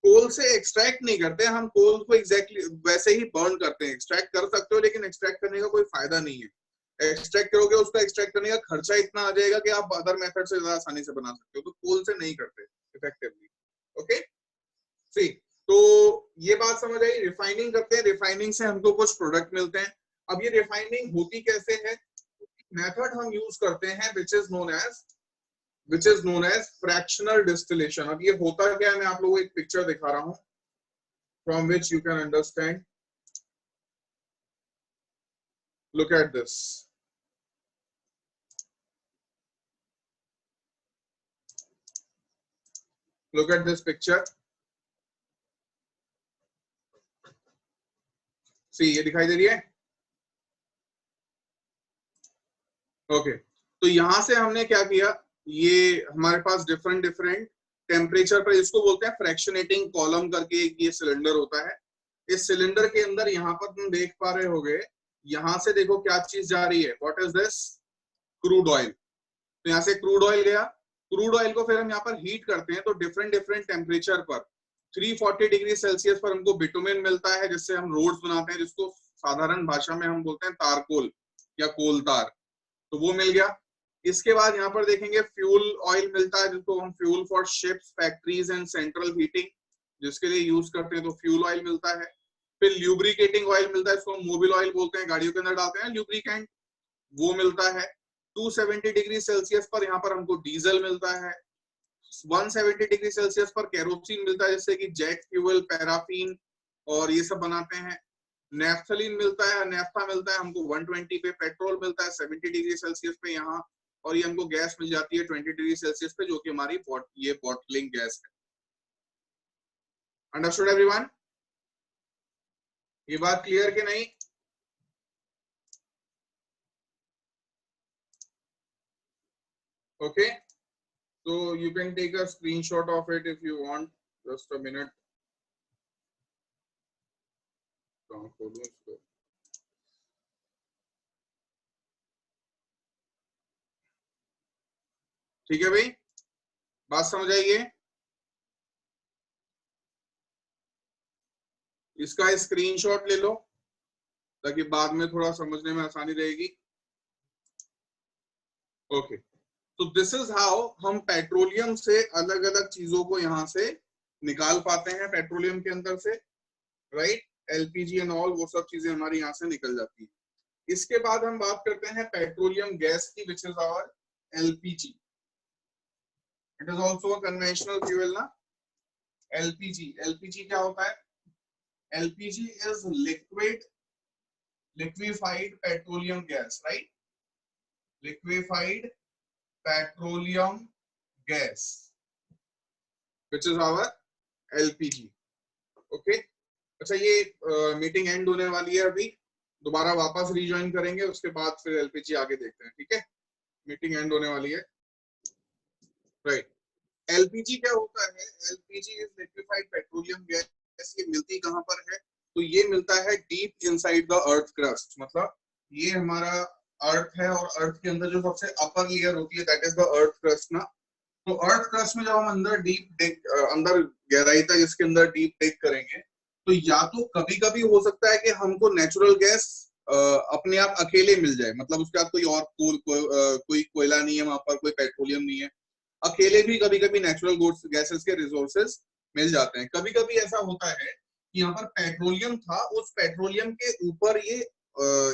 Coal से एक्सट्रैक्ट नहीं करते हम, कोल को एग्जैक्टली वैसे ही बर्न करते हैं। एक्सट्रैक्ट कर सकते हो लेकिन एक्सट्रैक्ट करने का कोई फायदा नहीं है। एक्सट्रैक्ट करोगे उसको एक्सट्रैक्ट करने का खर्चा इतना आ जाएगा कि आप अदर मेथड से ज्यादा आसानी से बना सकते हो, तो कोल से नहीं करते इफेक्टिवली, ओके? सी, तो ये बात समझ आई? रिफाइनिंग करते हैं, रिफाइनिंग से हमको कुछ प्रोडक्ट मिलते हैं। अब ये रिफाइनिंग होती कैसे है? मेथड हम यूज करते हैं which is known as fractional distillation. अब ये होता क्या है, मैं आप लोगों को एक पिक्चर दिखा रहा हूं from which you can understand. Look at this, look at this picture. See, ये दिखाई दे रही है? ओके, तो यहां से हमने क्या किया, ये हमारे पास डिफरेंट डिफरेंट टेम्परेचर पर, इसको बोलते हैं फ्रैक्शनेटिंग कॉलम करके एक ये सिलेंडर होता है। इस सिलेंडर के अंदर यहाँ पर तुम देख पा रहे होगे, यहां से देखो क्या चीज जा रही है, what is this? Crude oil. तो यहाँ से क्रूड ऑयल गया, क्रूड ऑयल को फिर हम यहाँ पर हीट करते हैं, तो डिफरेंट डिफरेंट टेम्परेचर पर 340 डिग्री सेल्सियस पर हमको बिटुमेन मिलता है, जिससे हम रोड्स बनाते हैं, जिसको साधारण भाषा में हम बोलते हैं तारकोल या कोल तार, तो वो मिल गया। इसके बाद यहाँ पर देखेंगे फ्यूल ऑयल मिलता है, जिसको हम fuel for ships, factories and central heating जिसके लिए यूज करते हैं, तो फ्यूल ऑयल मिलता है। फिर ल्यूब्रिकेटिंग ऑयल मिलता है, इसको हम मोबिल ऑयल बोलते हैं, गाड़ियों के अंदर डालते हैं ल्यूब्रिकेंट, वो मिलता है। 270 डिग्री सेल्सियस पर यहाँ पर हमको डीजल मिलता है। 170 डिग्री सेल्सियस पर केरोसिन मिलता है, जिससे कि जेट फ्यूल, पैराफिन और ये सब बनाते हैं। नेफ्थलीन मिलता है, नेफ्था मिलता है हमको 120 पे। पेट्रोल मिलता है 70 डिग्री सेल्सियस पे यहाँ, और ये हमको गैस मिल जाती है 20 डिग्री सेल्सियस पे, जो कि हमारी ये बॉटलिंग गैस है। Understood everyone? ये बात क्लियर कि नहीं? Okay, so you can take a screenshot of it if you want. Just a minute. ठीक है भाई, बात समझ आइए? इसका स्क्रीनशॉट ले लो ताकि बाद में थोड़ा समझने में आसानी रहेगी। ओके, तो दिस इज हाउ हम पेट्रोलियम से अलग अलग चीजों को यहाँ से निकाल पाते हैं पेट्रोलियम के अंदर से, राइट। एलपीजी एंड ऑल वो सब चीजें हमारी यहाँ से निकल जाती है। इसके बाद हम बात करते हैं पेट्रोलियम गैस की, which is our LPG. It is also a conventional fuel ना। एलपीजी, एलपीजी क्या होता है? LPG is liquefied petroleum gas, right? Liquefied petroleum gas, which is our LPG. Okay. अच्छा, ये मीटिंग एंड होने वाली है अभी, दोबारा वापस रिज्वाइन करेंगे, उसके बाद फिर एलपीजी आगे देखते हैं, ठीक है। मीटिंग एंड होने वाली है, राइट। एलपीजी क्या होता है? LPG is liquefied petroleum gas. ये मिलती कहाँ पर है? तो ये मिलता है deep inside the earth crust. मतलब ये हमारा अर्थ है और अर्थ के अंदर जो सबसे अपर लेयर होती है that is the earth crust ना। तो अर्थ क्रस्ट में जब हम अंदर अंदर गहराई तक इसके अंदर डीप डिग करेंगे, तो या तो कभी कभी हो सकता है कि हमको नेचुरल गैस अपने आप अकेले मिल जाए, मतलब उसके बाद कोई और कोई कोयला नहीं है वहां पर, कोई पेट्रोलियम नहीं है, अकेले भी कभी कभी नेचुरल गैसेस के रिसोर्सेज मिल जाते हैं। कभी कभी ऐसा होता है कि यहाँ पर पेट्रोलियम था, उस पेट्रोलियम के ऊपर ये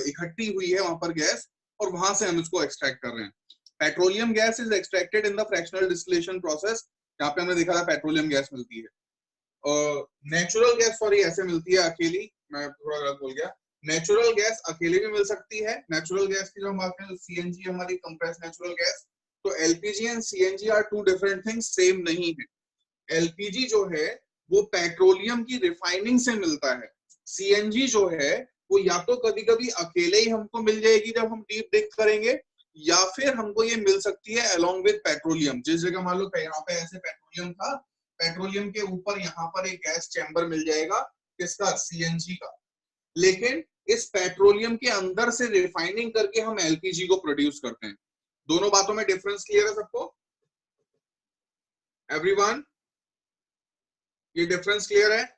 इकट्ठी हुई है वहां पर गैस, और वहां से हम इसको एक्सट्रैक्ट कर रहे हैं। Petroleum gas is extracted in the fractional distillation process. यहाँ पे हमने देखा था पेट्रोलियम गैस मिलती है, नेचुरल गैस सॉरी ऐसे मिलती है अकेली, मैं थोड़ा गलत बोल गया। नेचुरल गैस अकेले भी मिल सकती है। नेचुरल गैस की जो हम बात करें, सीएनजी हमारी कंप्रेस्ड नेचुरल गैस। तो LPG and CNG are two different things, same नहीं है। एलपीजी जो है वो पेट्रोलियम की रिफाइनिंग से मिलता है। सीएनजी जो है वो या तो कभी कभी अकेले ही हमको मिल जाएगी जब हम डीप डिग करेंगे, या फिर हमको ये मिल सकती है अलोंग विद पेट्रोलियम। जिस जगह मान लो यहाँ पे ऐसे पेट्रोलियम था, पेट्रोलियम के ऊपर यहाँ पर एक गैस चैम्बर मिल जाएगा, किसका? सीएनजी का। लेकिन इस पेट्रोलियम के अंदर से रिफाइनिंग करके हम एलपीजी को प्रोड्यूस करते हैं। दोनों बातों में डिफरेंस क्लियर है सबको? एवरीवन, ये डिफरेंस क्लियर है?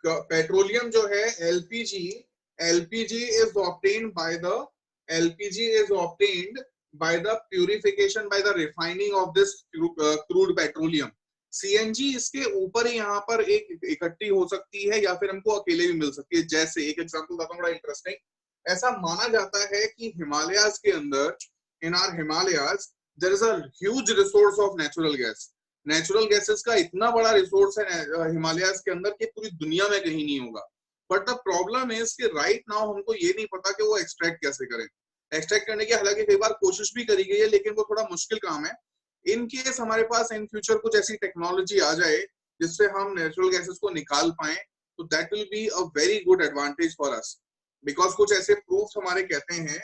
पेट्रोलियम जो है LPG, LPG is obtained by the purification, by the refining of this crude petroleum. CNG इसके ऊपर ही यहाँ पर एक इकट्ठी हो सकती है, या फिर हमको अकेले भी मिल सकती है। जैसे एक एग्जांपल बताता हूँ बड़ा इंटरेस्टिंग। ऐसा माना जाता है कि हिमालयाज के अंदर, in our Himalayas there is a huge resource of natural gas. Natural gases का इतना बड़ा रिसोर्स है हिमालयाज के अंदर कि पूरी दुनिया में कहीं नहीं होगा। बट द प्रॉब्लम इज कि राइट नाउ हमको ये नहीं पता कि वो एक्सट्रैक्ट कैसे करें। एक्सट्रैक्ट करने की हालांकि कई बार कोशिश भी करी गई है, लेकिन वो थोड़ा मुश्किल काम है। इन केस हमारे पास इन फ्यूचर कुछ ऐसी टेक्नोलॉजी आ जाए जिससे हम नेचुरल गैसेस को निकाल पाए, तो that will be a very good advantage for us. Because कुछ ऐसे प्रूफ हमारे कहते हैं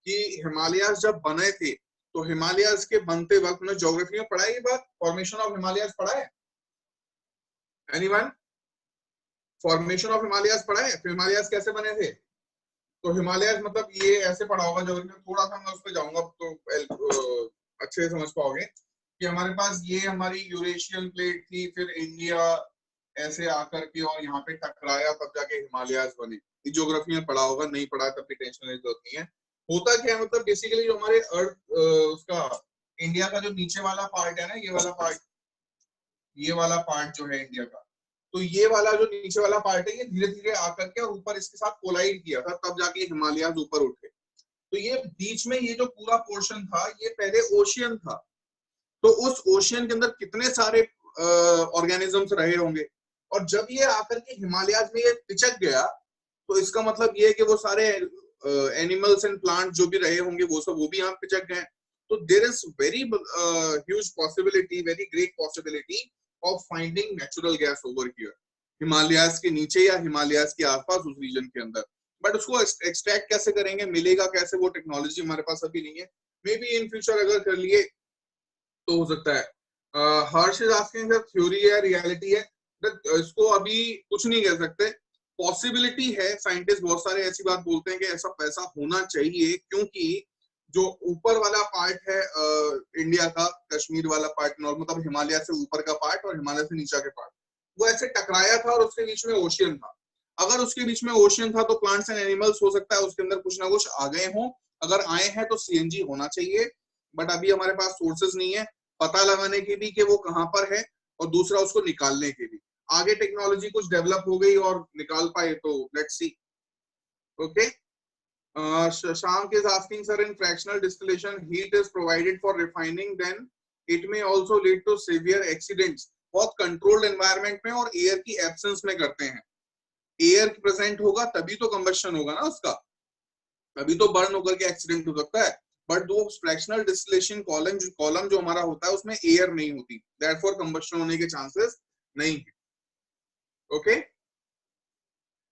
कि हिमालयाज जब बने थे, तो हिमालयाज के बनते वक्त में ज्योग्राफी में पढ़ा है ये बात, फॉर्मेशन ऑफ हिमालयाज पढ़ा है? एनीवन? फॉर्मेशन ऑफ हिमालयाज पढ़ा है? हिमालयाज कैसे बने थे? तो हिमालयाज मतलब ये ऐसे पढ़ा होगा ज्योग्राफी में, थोड़ा सा मैं उस पर जाऊंगा तो अच्छे से समझ पाओगे कि हमारे पास ये हमारी यूरेशियन प्लेट थी, फिर इंडिया ऐसे आकर के और यहाँ पे टकराया, तब जाके हिमालयाज बने। ये ज्योग्राफी में पढ़ा होगा, नहीं पढ़ा तब भी टेंशन लेने की जरूरत नहीं है। होता क्या है, मतलब बेसिकली जो हमारे अर्थ उसका इंडिया का जो नीचे वाला पार्ट है ना, ये वाला पार्ट जो है इंडिया का, तो ये वाला जो नीचे वाला पार्ट है, ये धीरे धीरे आकर के और ऊपर इसके साथ कोलाइड किया था, तब जाके हिमालयाज ऊपर उठे। तो ये बीच में ये जो पूरा पोर्शन था, ये पहले ओशियन था। तो उस ओशियन के अंदर कितने सारे ऑर्गेनिजम्स रहे होंगे, और जब ये आकर के हिमालयाज में ये पिचक गया, तो इसका मतलब ये है कि वो सारे एनिमल्स एंड प्लांट जो भी रहे होंगे वो भी यहाँ पिचक गए। तो there is very huge possibility, very great possibility of finding natural gas over here, Himalayas के नीचे या हिमालयाज के आसपास उस रीजन के अंदर। बट उसको एक्सट्रैक्ट कैसे करेंगे, मिलेगा कैसे, वो टेक्नोलॉजी हमारे पास अभी नहीं है। मे बी इन फ्यूचर अगर कर लिए तो हो सकता है। हर्ष इज आस्किंग थ्योरी है रियलिटी है, इसको अभी कुछ नहीं कह सकते। पॉसिबिलिटी है, साइंटिस्ट बहुत सारे ऐसी बात बोलते हैं कि ऐसा होना चाहिए, क्योंकि जो ऊपर वाला पार्ट है इंडिया का, कश्मीर वाला पार्ट, मतलब हिमालय से ऊपर का पार्ट और हिमालय से नीचे के पार्ट, वो ऐसे टकराया था और उसके बीच में ओशियन था। अगर उसके बीच में ओशियन था तो प्लांट्स एंड एनिमल्स हो सकता है उसके अंदर कुछ ना कुछ आ गए हों। अगर आए हैं तो सीएनजी होना चाहिए, बट अभी हमारे पास सोर्सेज नहीं है। पता लगाने की भी कि वो कहां पर है, और दूसरा उसको निकालने की भी। आगे टेक्नोलॉजी कुछ डेवलप हो गई और निकाल पाए तो let's see. Okay, Shank is asking, sir, in fractional distillation, heat is provided for refining, then it may also lead to severe accidents. बहुत कंट्रोल्ड एनवायरनमेंट में और एयर की एब्सेंस में करते हैं। एयर प्रेजेंट होगा तभी तो कंबशन होगा ना उसका, तभी तो बर्न होकर के एक्सीडेंट हो सकता है। बट वो फ्रैक्शनल डिस्टिलेशन कॉलम जो हमारा होता है उसमें एयर नहीं होती, देयरफॉर कंबशन होने के चांसेस नहीं है। Okay,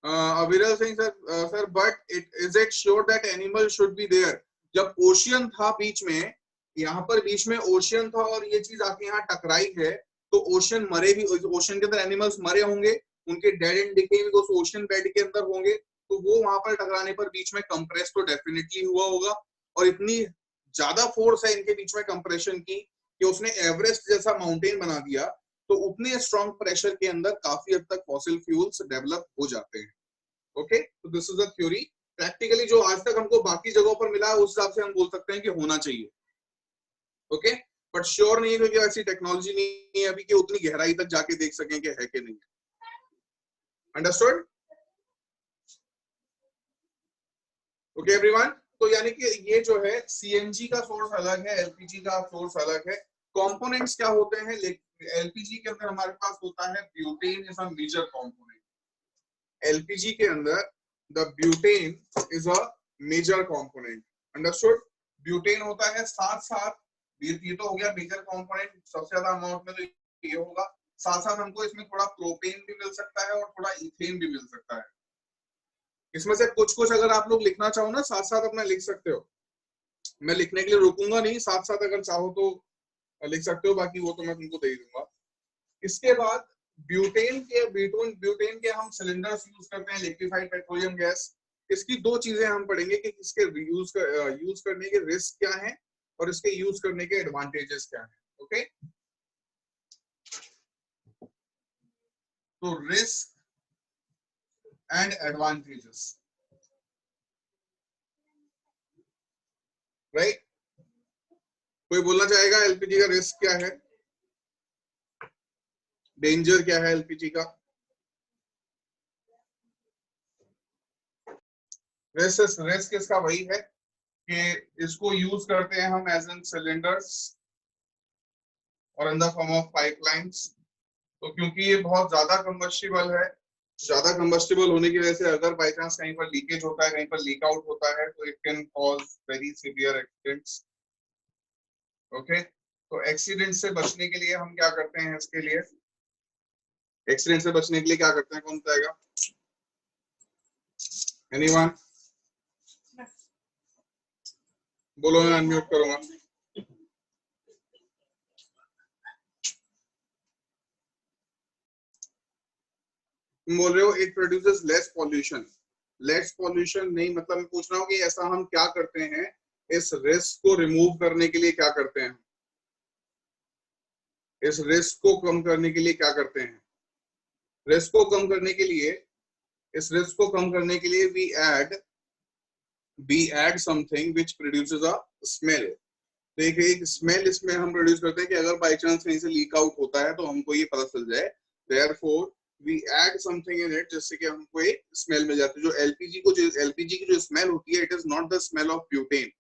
Viral Singh sir, but is it sure that animal should be there? जब ओशियन था बीच में, यहाँ पर बीच में ओशियन था और ये चीज आके यहाँ टकराई है, तो ओशियन मरे भी, ओशियन के अंदर एनिमल्स मरे होंगे, उनके डेड एंड डिके भी उस ओशियन बेड के अंदर होंगे, तो वो वहां पर टकराने पर बीच में कंप्रेस तो डेफिनेटली हुआ होगा। और इतनी ज्यादा फोर्स है इनके बीच में कंप्रेशन की कि उसने एवरेस्ट जैसा माउंटेन बना दिया, तो उतने स्ट्रॉन्ग प्रेशर के अंदर काफी हद तक फॉसिल फ्यूल्स डेवलप हो जाते हैं। ओके, तो this is a theory. Practically जो आज तक हमको बाकी जगहों पर मिला है उस हिसाब से हम बोल सकते हैं कि होना चाहिए। ओके, बट श्योर नहीं है क्योंकि ऐसी टेक्नोलॉजी नहीं है अभी कि उतनी गहराई तक जाके देख सकें कि है कि नहीं। अंडरस्टूड? ओके एवरीवन, तो यानी कि ये जो है सीएनजी का सोर्स अलग है, एलपीजी का सोर्स अलग है। कंपोनेंट्स क्या होते हैं? एलपीजी के अंदर हमारे पास होता है butane is a major component. LPG के अंदर the butane is a major component. Understood? Butane होता है, साथ साथ ये तो हो गया मेजर कंपोनेंट, सबसे ज्यादा अमाउंट में तो ये होगा। साथ साथ हमको इसमें थोड़ा प्रोपेन भी मिल सकता है और थोड़ा इथेन भी मिल सकता है। इसमें से कुछ कुछ अगर आप लोग लिखना चाहो ना साथ साथ अपना लिख सकते हो, मैं लिखने के लिए रुकूंगा नहीं, साथ साथ अगर चाहो तो लिख सकते हो, बाकी वो तो मैं तुमको दे ही दूंगा। इसके बाद ब्यूटेन के हम सिलेंडर्स यूज करते हैं, लिक्विफाइड पेट्रोलियम गैस। इसकी दो चीजें हम पढ़ेंगे कि इसके यूज करने के रिस्क क्या है और इसके यूज करने के एडवांटेजेस क्या है। ओके, तो रिस्क एंड एडवांटेजेस, राइट? कोई बोलना चाहेगा एलपीजी का रिस्क क्या है, डेंजर क्या है एलपीजी का? रिस्क इसका वही है कि इसको यूज करते हैं हम एज एन सिलेंडर्स और in the form of pipelines. तो क्योंकि ये बहुत ज्यादा कंबस्टिबल है, ज्यादा कंबस्टिबल होने की वजह से अगर बाई चांस कहीं पर लीकेज होता है, कहीं पर लीक आउट होता है, तो it can cause very severe accidents. Okay, तो एक्सीडेंट से बचने के लिए हम क्या करते हैं? इसके लिए एक्सीडेंट से बचने के लिए क्या करते हैं? कौन बताएगा? एनीवन? बोलो, मैं अनम्यूट करूंगा। तुम बोल रहे हो it produces less pollution. Less pollution नहीं, मतलब मैं पूछ रहा हूँ कि ऐसा हम क्या करते हैं, इस रिस्क को रिमूव करने के लिए क्या करते हैं, इस रिस्क को कम करने के लिए क्या करते हैं? रिस्क को कम करने के लिए, इस रिस्क को कम करने के लिए we add something which produces a smell. तो एक स्मेल इसमें हम प्रोड्यूस करते हैं कि अगर बाई चांस कहीं से लीक आउट होता है तो हमको ये पता चल जाए। Therefore we add something in it, जिससे कि हमको एक स्मेल मिल जाती है। जो एलपीजी की जो स्मेल होती है, it is not the smell of butane,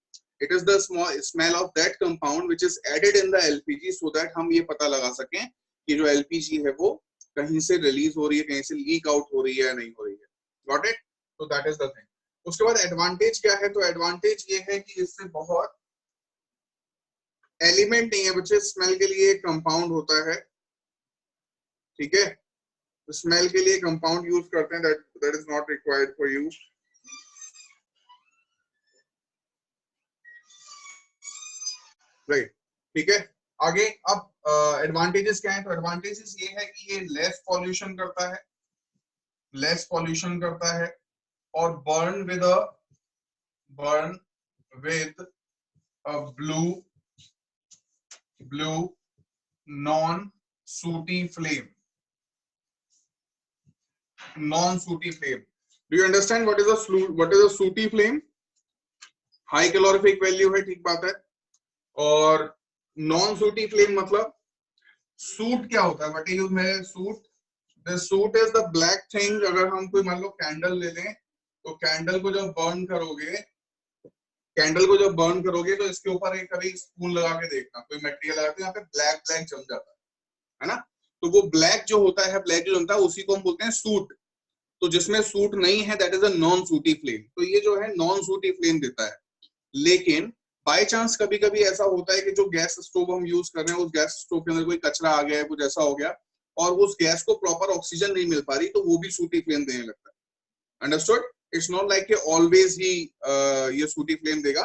it is the smell of that compound which is added in the LPG, so that हम ये पता लगा सकें कि जो एलपीजी है वो कहीं से रिलीज हो रही है, कहीं से लीक आउट हो रही है या नहीं हो रही है। Got it? तो दैट इज द थिंग। उसके बाद एडवांटेज क्या है? तो एडवांटेज ये है कि इससे बहुत एलिमेंट नहीं है बच्चे, स्मेल के लिए कंपाउंड होता है, ठीक है? स्मेल के लिए कंपाउंड यूज करते हैं, that is not required for you. Right, ठीक है। आगे अब एडवांटेजेस क्या है? तो एडवांटेजेस ये है कि ये लेस पॉल्यूशन करता है, और burn with a blue non सूटी flame. Non-sooty flame. Do you understand what is a sooty flame? High calorific value है, ठीक बात है। और नॉन सूटी फ्लेम मतलब सूट क्या होता है, व्हाट इज में suit, the suit is the black thing. अगर हम कोई मान लो कैंडल ले लें, तो कैंडल को जब बर्न करोगे, तो इसके ऊपर एक कभी स्पून लगा के देखना, कोई मटेरियल लगाते हैं, यहाँ पे ब्लैक ब्लैक जम जाता है ना। तो वो ब्लैक जो होता है, ब्लैक जो जमता है, उसी को हम बोलते हैं सूट। तो जिसमें सूट नहीं है, दैट इज अ नॉन सूटी फ्लेम। तो ये जो है नॉन सूटी फ्लेम देता है। लेकिन बाय चांस कभी कभी ऐसा होता है कि जो गैस स्टोव हम यूज कर रहे हैं, उस गैस स्टोव के अंदर कोई कचरा आ गया है, कुछ ऐसा हो गया, और उस गैस को प्रॉपर ऑक्सीजन नहीं मिल पा रही, तो वो भी सूटी फ्लेम देने लगता है। अंडरस्टूड? इट्स नॉट लाइक कि ऑलवेज ही ये सूटी फ्लेम देगा,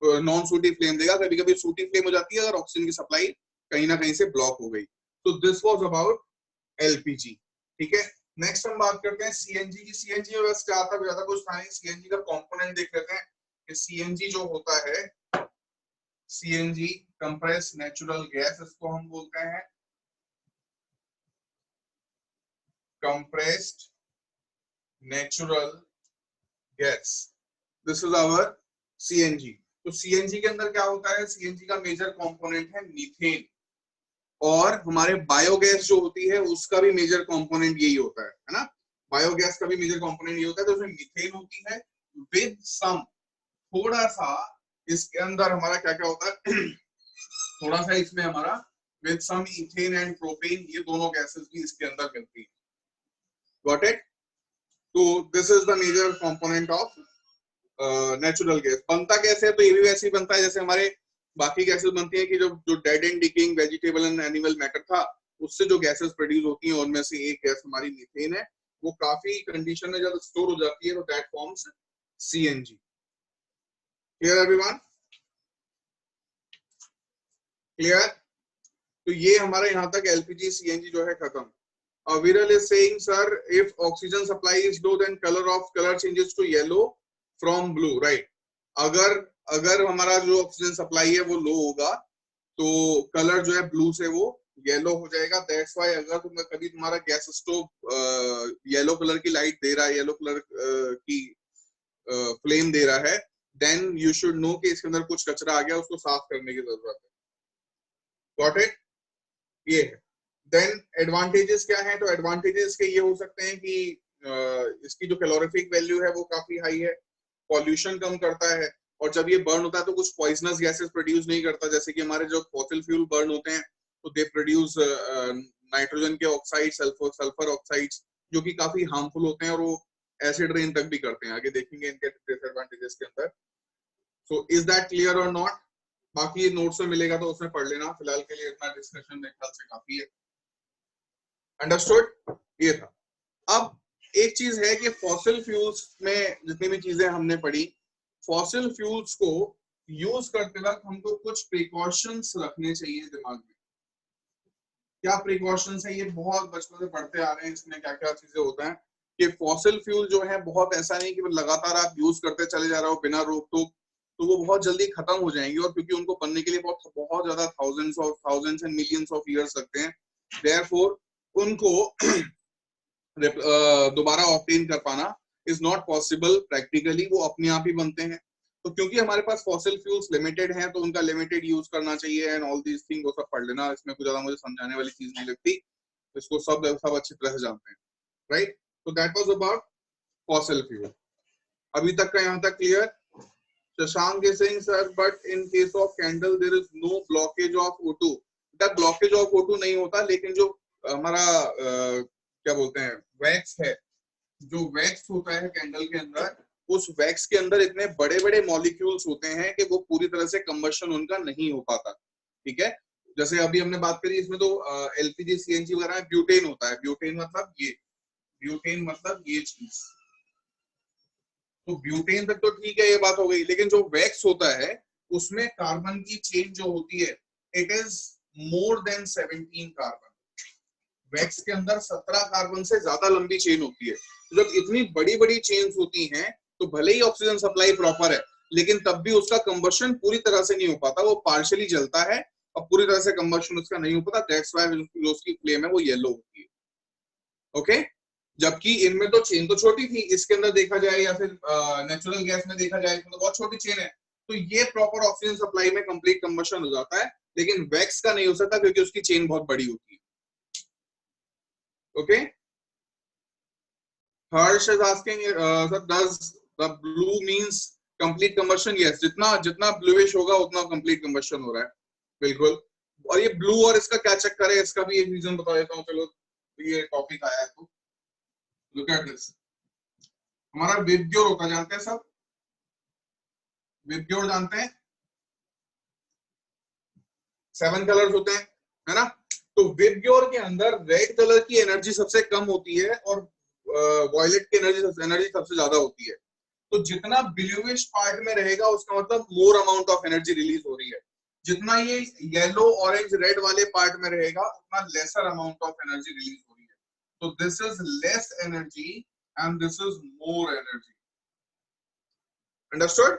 नॉन सूटी फ्लेम देगा। कभी कभी सूटी फ्लेम हो जाती है अगर ऑक्सीजन की सप्लाई कहीं ना कहीं से ब्लॉक हो गई। तो दिस वाज अबाउट एलपीजी। ठीक है, नेक्स्ट हम बात करते हैं सीएनजी की। सीएनजी में बस क्या था, ज्यादा कुछ था नहीं। सीएनजी का कंपोनेंट देख लेते हैं कि सीएनजी जो होता है, सीएनजी कंप्रेस नेचुरल गैस, इसको हम बोलते हैं compressed natural gas. This is our CNG. तो सीएनजी के अंदर क्या होता है, सीएनजी का मेजर कंपोनेंट है मीथेन, और हमारे बायोगैस जो होती है उसका भी मेजर कंपोनेंट यही होता है ना। बायोगैस का भी मेजर कंपोनेंट ये होता है। तो उसमें मीथेन होती है विद सम, थोड़ा सा इसके अंदर हमारा क्या क्या होता है थोड़ा सा इसमें हमारा with some ethane and propane, ये दोनों गैसेस भी इसके अंदर मिलती है। Got it? तो this is the major component of natural gas. बनता कैसे है, तो ये भी वैसे ही बनता है जैसे हमारे बाकी गैसेस बनती है कि जो dead and decaying vegetable and animal matter था, उससे जो गैसेस प्रोड्यूस होती हैं, उनमें से एक गैस हमारी मीथेन है। वो काफी कंडीशन में जब स्टोर हो जाती है, तो that forms CNG. Clear everyone? Clear? तो ये हमारा यहाँ तक एलपीजी सीएनजी जो है खत्म। Viral is saying, sir, if oxygen supply is low, then color changes to yellow from blue, right? अगर हमारा जो ऑक्सीजन सप्लाई है वो लो होगा, तो कलर जो है ब्लू से वो येलो हो जाएगा। दैट्स व्हाई अगर कभी तुम्हारा गैस स्टोव येलो कलर की लाइट दे रहा है, येलो कलर की फ्लेम दे रहा है, देन यू शुड नो कि इसके अंदर कुछ कचरा आ गया, उसको साफ करने की जरूरत है। Got it? ये है। देन एडवांटेजेस क्या है, तो एडवांटेजेस के ये हो सकते हैं कि इसकी जो कैलोरीफिक वैल्यू है वो काफी हाई है, पॉल्यूशन कम करता है, और जब ये बर्न होता है तो कुछ पॉइजनस गैसेस प्रोड्यूस नहीं करता। जैसे कि हमारे जो फॉसिल फ्यूल बर्न होते हैं, तो दे प्रोड्यूस नाइट्रोजन के ऑक्साइड, सल्फर ऑक्साइड्स, जो कि काफी हार्मफुल होते हैं, और वो एसिड रेन तक भी करते हैं। आगे देखेंगे इनके डिसएडवांटेजेस के अंदर। सो इज दैट क्लियर और नॉट? बाकी नोट्स में मिलेगा तो उसमें पढ़ लेना। फिलहाल के लिए इतना डिस्कशन मेरे ख्याल से काफी है। अंडरस्टूड? ये था। अब एक चीज है कि फॉसिल फ्यूल्स में जितनी भी चीजें हमने पढ़ी, फॉसिल फ्यूल्स को यूज करते वक्त हमको कुछ प्रिकॉशंस रखने चाहिए दिमाग में। क्या प्रिकॉशंस है, ये बहुत बचपन से पढ़ते आ रहे हैं, इसमें क्या क्या चीजें होता है कि फॉसिल फ्यूल जो है, बहुत ऐसा नहीं कि लगातार आप यूज करते चले जा रहे हो बिना रोक टोक, तो वो बहुत जल्दी खत्म हो जाएंगी। और क्योंकि उनको बनने के लिए बहुत ज्यादा thousands and millions of years लगते हैं, देयरफॉर उनको दोबारा ऑब्टेन कर पाना इज नॉट पॉसिबल प्रैक्टिकली। वो अपने आप ही बनते हैं। तो क्योंकि हमारे पास फॉसिल फ्यूल्स लिमिटेड हैं, तो उनका लिमिटेड यूज करना चाहिए एंड ऑल दीज थिंग, वो सब पढ़ लेना। इसमें कुछ ज्यादा मुझे समझाने वाली चीज नहीं लगती, इसको सब अच्छी तरह से जानते हैं, राइट? तो that was about fossil fuel. अभी तक का यहाँ तक clear? Shashank is saying, sir, but in case of candle there is no blockage of O2। That blockage of O2 नहीं होता, लेकिन जो हमारा क्या बोलते हैं, वैक्स है, जो वैक्स होता है कैंडल के अंदर, उस वैक्स के अंदर इतने बड़े बड़े मॉलिक्यूल्स होते हैं कि वो पूरी तरह से कंबशन उनका नहीं हो पाता। ठीक है, जैसे अभी हमने बात करी, इसमें तो एलपीजी सीएनजी वगैरह में ब्यूटेन होता है। ब्यूटेन मतलब ये चीज, तो ब्यूटेन तक तो ठीक है, ये बात हो गई। लेकिन जो वैक्स होता है, उसमें कार्बन की चेन जो होती है, it is more than 17 carbon. Wax के अंदर 17 कार्बन से ज्यादा लंबी चेन होती है। तो जब इतनी बड़ी बड़ी चेन्स होती हैं, तो भले ही ऑक्सीजन सप्लाई प्रॉपर है, लेकिन तब भी उसका कंबशन पूरी तरह से नहीं हो पाता। वो पार्शियली जलता है और पूरी तरह से कंबशन उसका नहीं हो पाता। दैट्स व्हाई जो उसकी फ्लेम है वो येलो होती है। ओके? जबकि इनमें तो चेन तो छोटी थी, इसके अंदर देखा जाए या फिर नेचुरल गैस में देखा जाए तो बहुत छोटी चेन है, तो ये प्रॉपर ऑक्सीजन सप्लाई में कंप्लीट कंबशन हो जाता है। लेकिन वैक्स का नहीं हो सकता क्योंकि उसकी चेन बहुत बड़ी होती है. Okay. Harsh is asking sir does the blue means complete combustion? Yes, जितना जितना ब्लूइश होगा उतना कंप्लीट कंबशन हो रहा है. बिल्कुल. और ये ब्लू और इसका क्या चक्कर है, इसका भी एक रीजन बता देता हूँ. चलो, ये टॉपिक आया है तो लुक एट दिस. हमारा विबग्योर होता है, जानते हैं सब? विबग्योर जानते हैं? 7 कलर्स होते हैं, है ना? तो विबग्योर के अंदर रेड कलर की एनर्जी सबसे कम होती है और वॉयलेट की एनर्जी सबसे ज्यादा होती है. तो जितना ब्लूइश पार्ट में रहेगा उसका मतलब more amount of energy release हो रही है. जितना ये येलो ऑरेंज रेड वाले पार्ट में रहेगा उतना lesser amount of energy release हो रही है. तो this is less energy and this is more energy. Understood?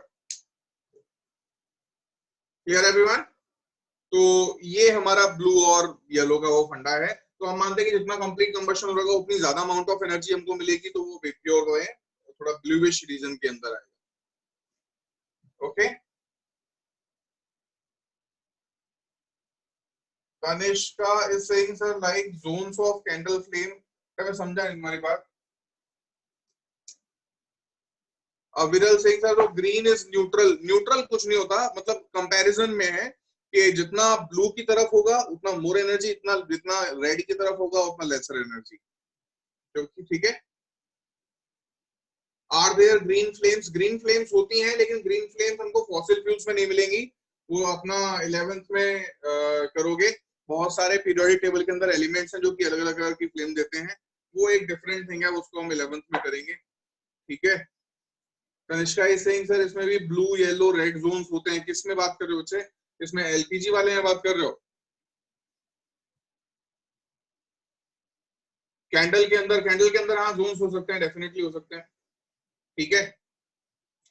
Clear everyone? तो ये हमारा ब्लू और येलो का वो फंडा है. तो हम मानते हैं कि जितना कंप्लीट कंबशन होगा उतनी ज्यादा अमाउंट ऑफ एनर्जी हमको मिलेगी, तो वो प्योर है, थोड़ा ब्लूइश रीजन के अंदर आएगा. Okay. Tanishka is saying sir like zones of candle flame. क्या मैं समझा तुम्हारी बात? विरल सिंह सर, तो ग्रीन इज न्यूट्रल. न्यूट्रल कुछ नहीं होता, मतलब कंपैरिजन में है कि जितना ब्लू की तरफ होगा उतना मोर एनर्जी, इतना जितना रेड की तरफ होगा उतना लेसर एनर्जी. ठीक है. Are there green flames? Green flames होती हैं, लेकिन ग्रीन फ्लेम्स हमको फॉसिल फ्यूल्स में नहीं मिलेंगी. वो अपना 11th में करोगे. बहुत सारे पीरियोडिक टेबल के अंदर एलिमेंट्स हैं जो कि अलग अलग कलर की फ्लेम देते हैं. वो एक डिफरेंट थिंग है, उसको हम 11th में करेंगे. ठीक है. कनिष्का इज सेइंग सर इसमें भी ब्लू येलो रेड जोन्स होते हैं. किस में बात कर रहे हो बच्चे? इसमें एलपीजी वाले में बात कर रहे हो? कैंडल के अंदर हाँ जोन्स हो सकते हैं, डेफिनेटली हो सकते हैं. ठीक है.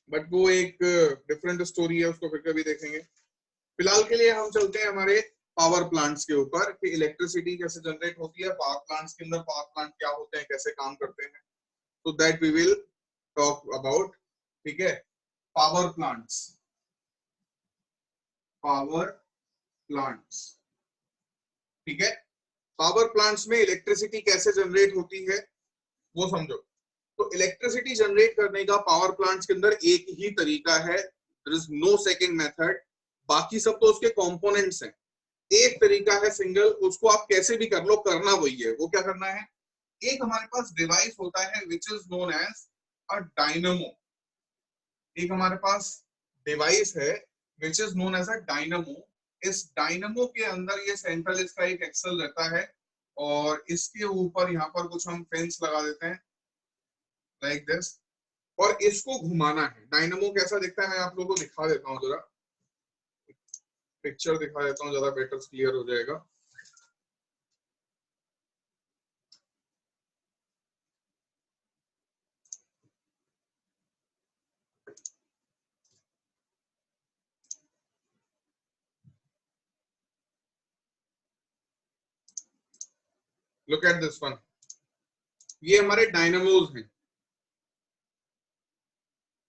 बट वो एक डिफरेंट स्टोरी है, उसको फिर कभी देखेंगे. फिलहाल के लिए हम चलते हैं हमारे पावर प्लांट्स के ऊपर कि इलेक्ट्रिसिटी कैसे जनरेट होती है पावर प्लांट्स के अंदर, पावर प्लांट क्या होते हैं, कैसे काम करते हैं. तो that we will talk about. ठीक है. Power plants. Power plants. ठीक है. पावर प्लांट्स में इलेक्ट्रिसिटी कैसे जनरेट होती है वो समझो. तो इलेक्ट्रिसिटी जनरेट करने का पावर प्लांट्स के अंदर एक ही तरीका है. There is no second method. बाकी सब तो उसके कंपोनेंट्स हैं. एक तरीका है सिंगल, उसको आप कैसे भी कर लो, करना वही है. वो क्या करना है? एक हमारे पास डिवाइस होता है which is known as a dynamo. एक हमारे पास डिवाइस है which is known as a dynamo. इस डायनामो के अंदर ये सेंट्रल इसका एक एक्सल रहता है और इसके ऊपर यहाँ पर कुछ हम फेंस लगा देते हैं लाइक दिस. और इसको घुमाना है. डायनामो कैसा दिखता है मैं आप लोगों को दिखा देता हूँ, जरा पिक्चर दिखा देता हूँ, ज्यादा बेटर क्लियर हो जाएगा. Look at this one. ये हमारे डायनामोज हैं.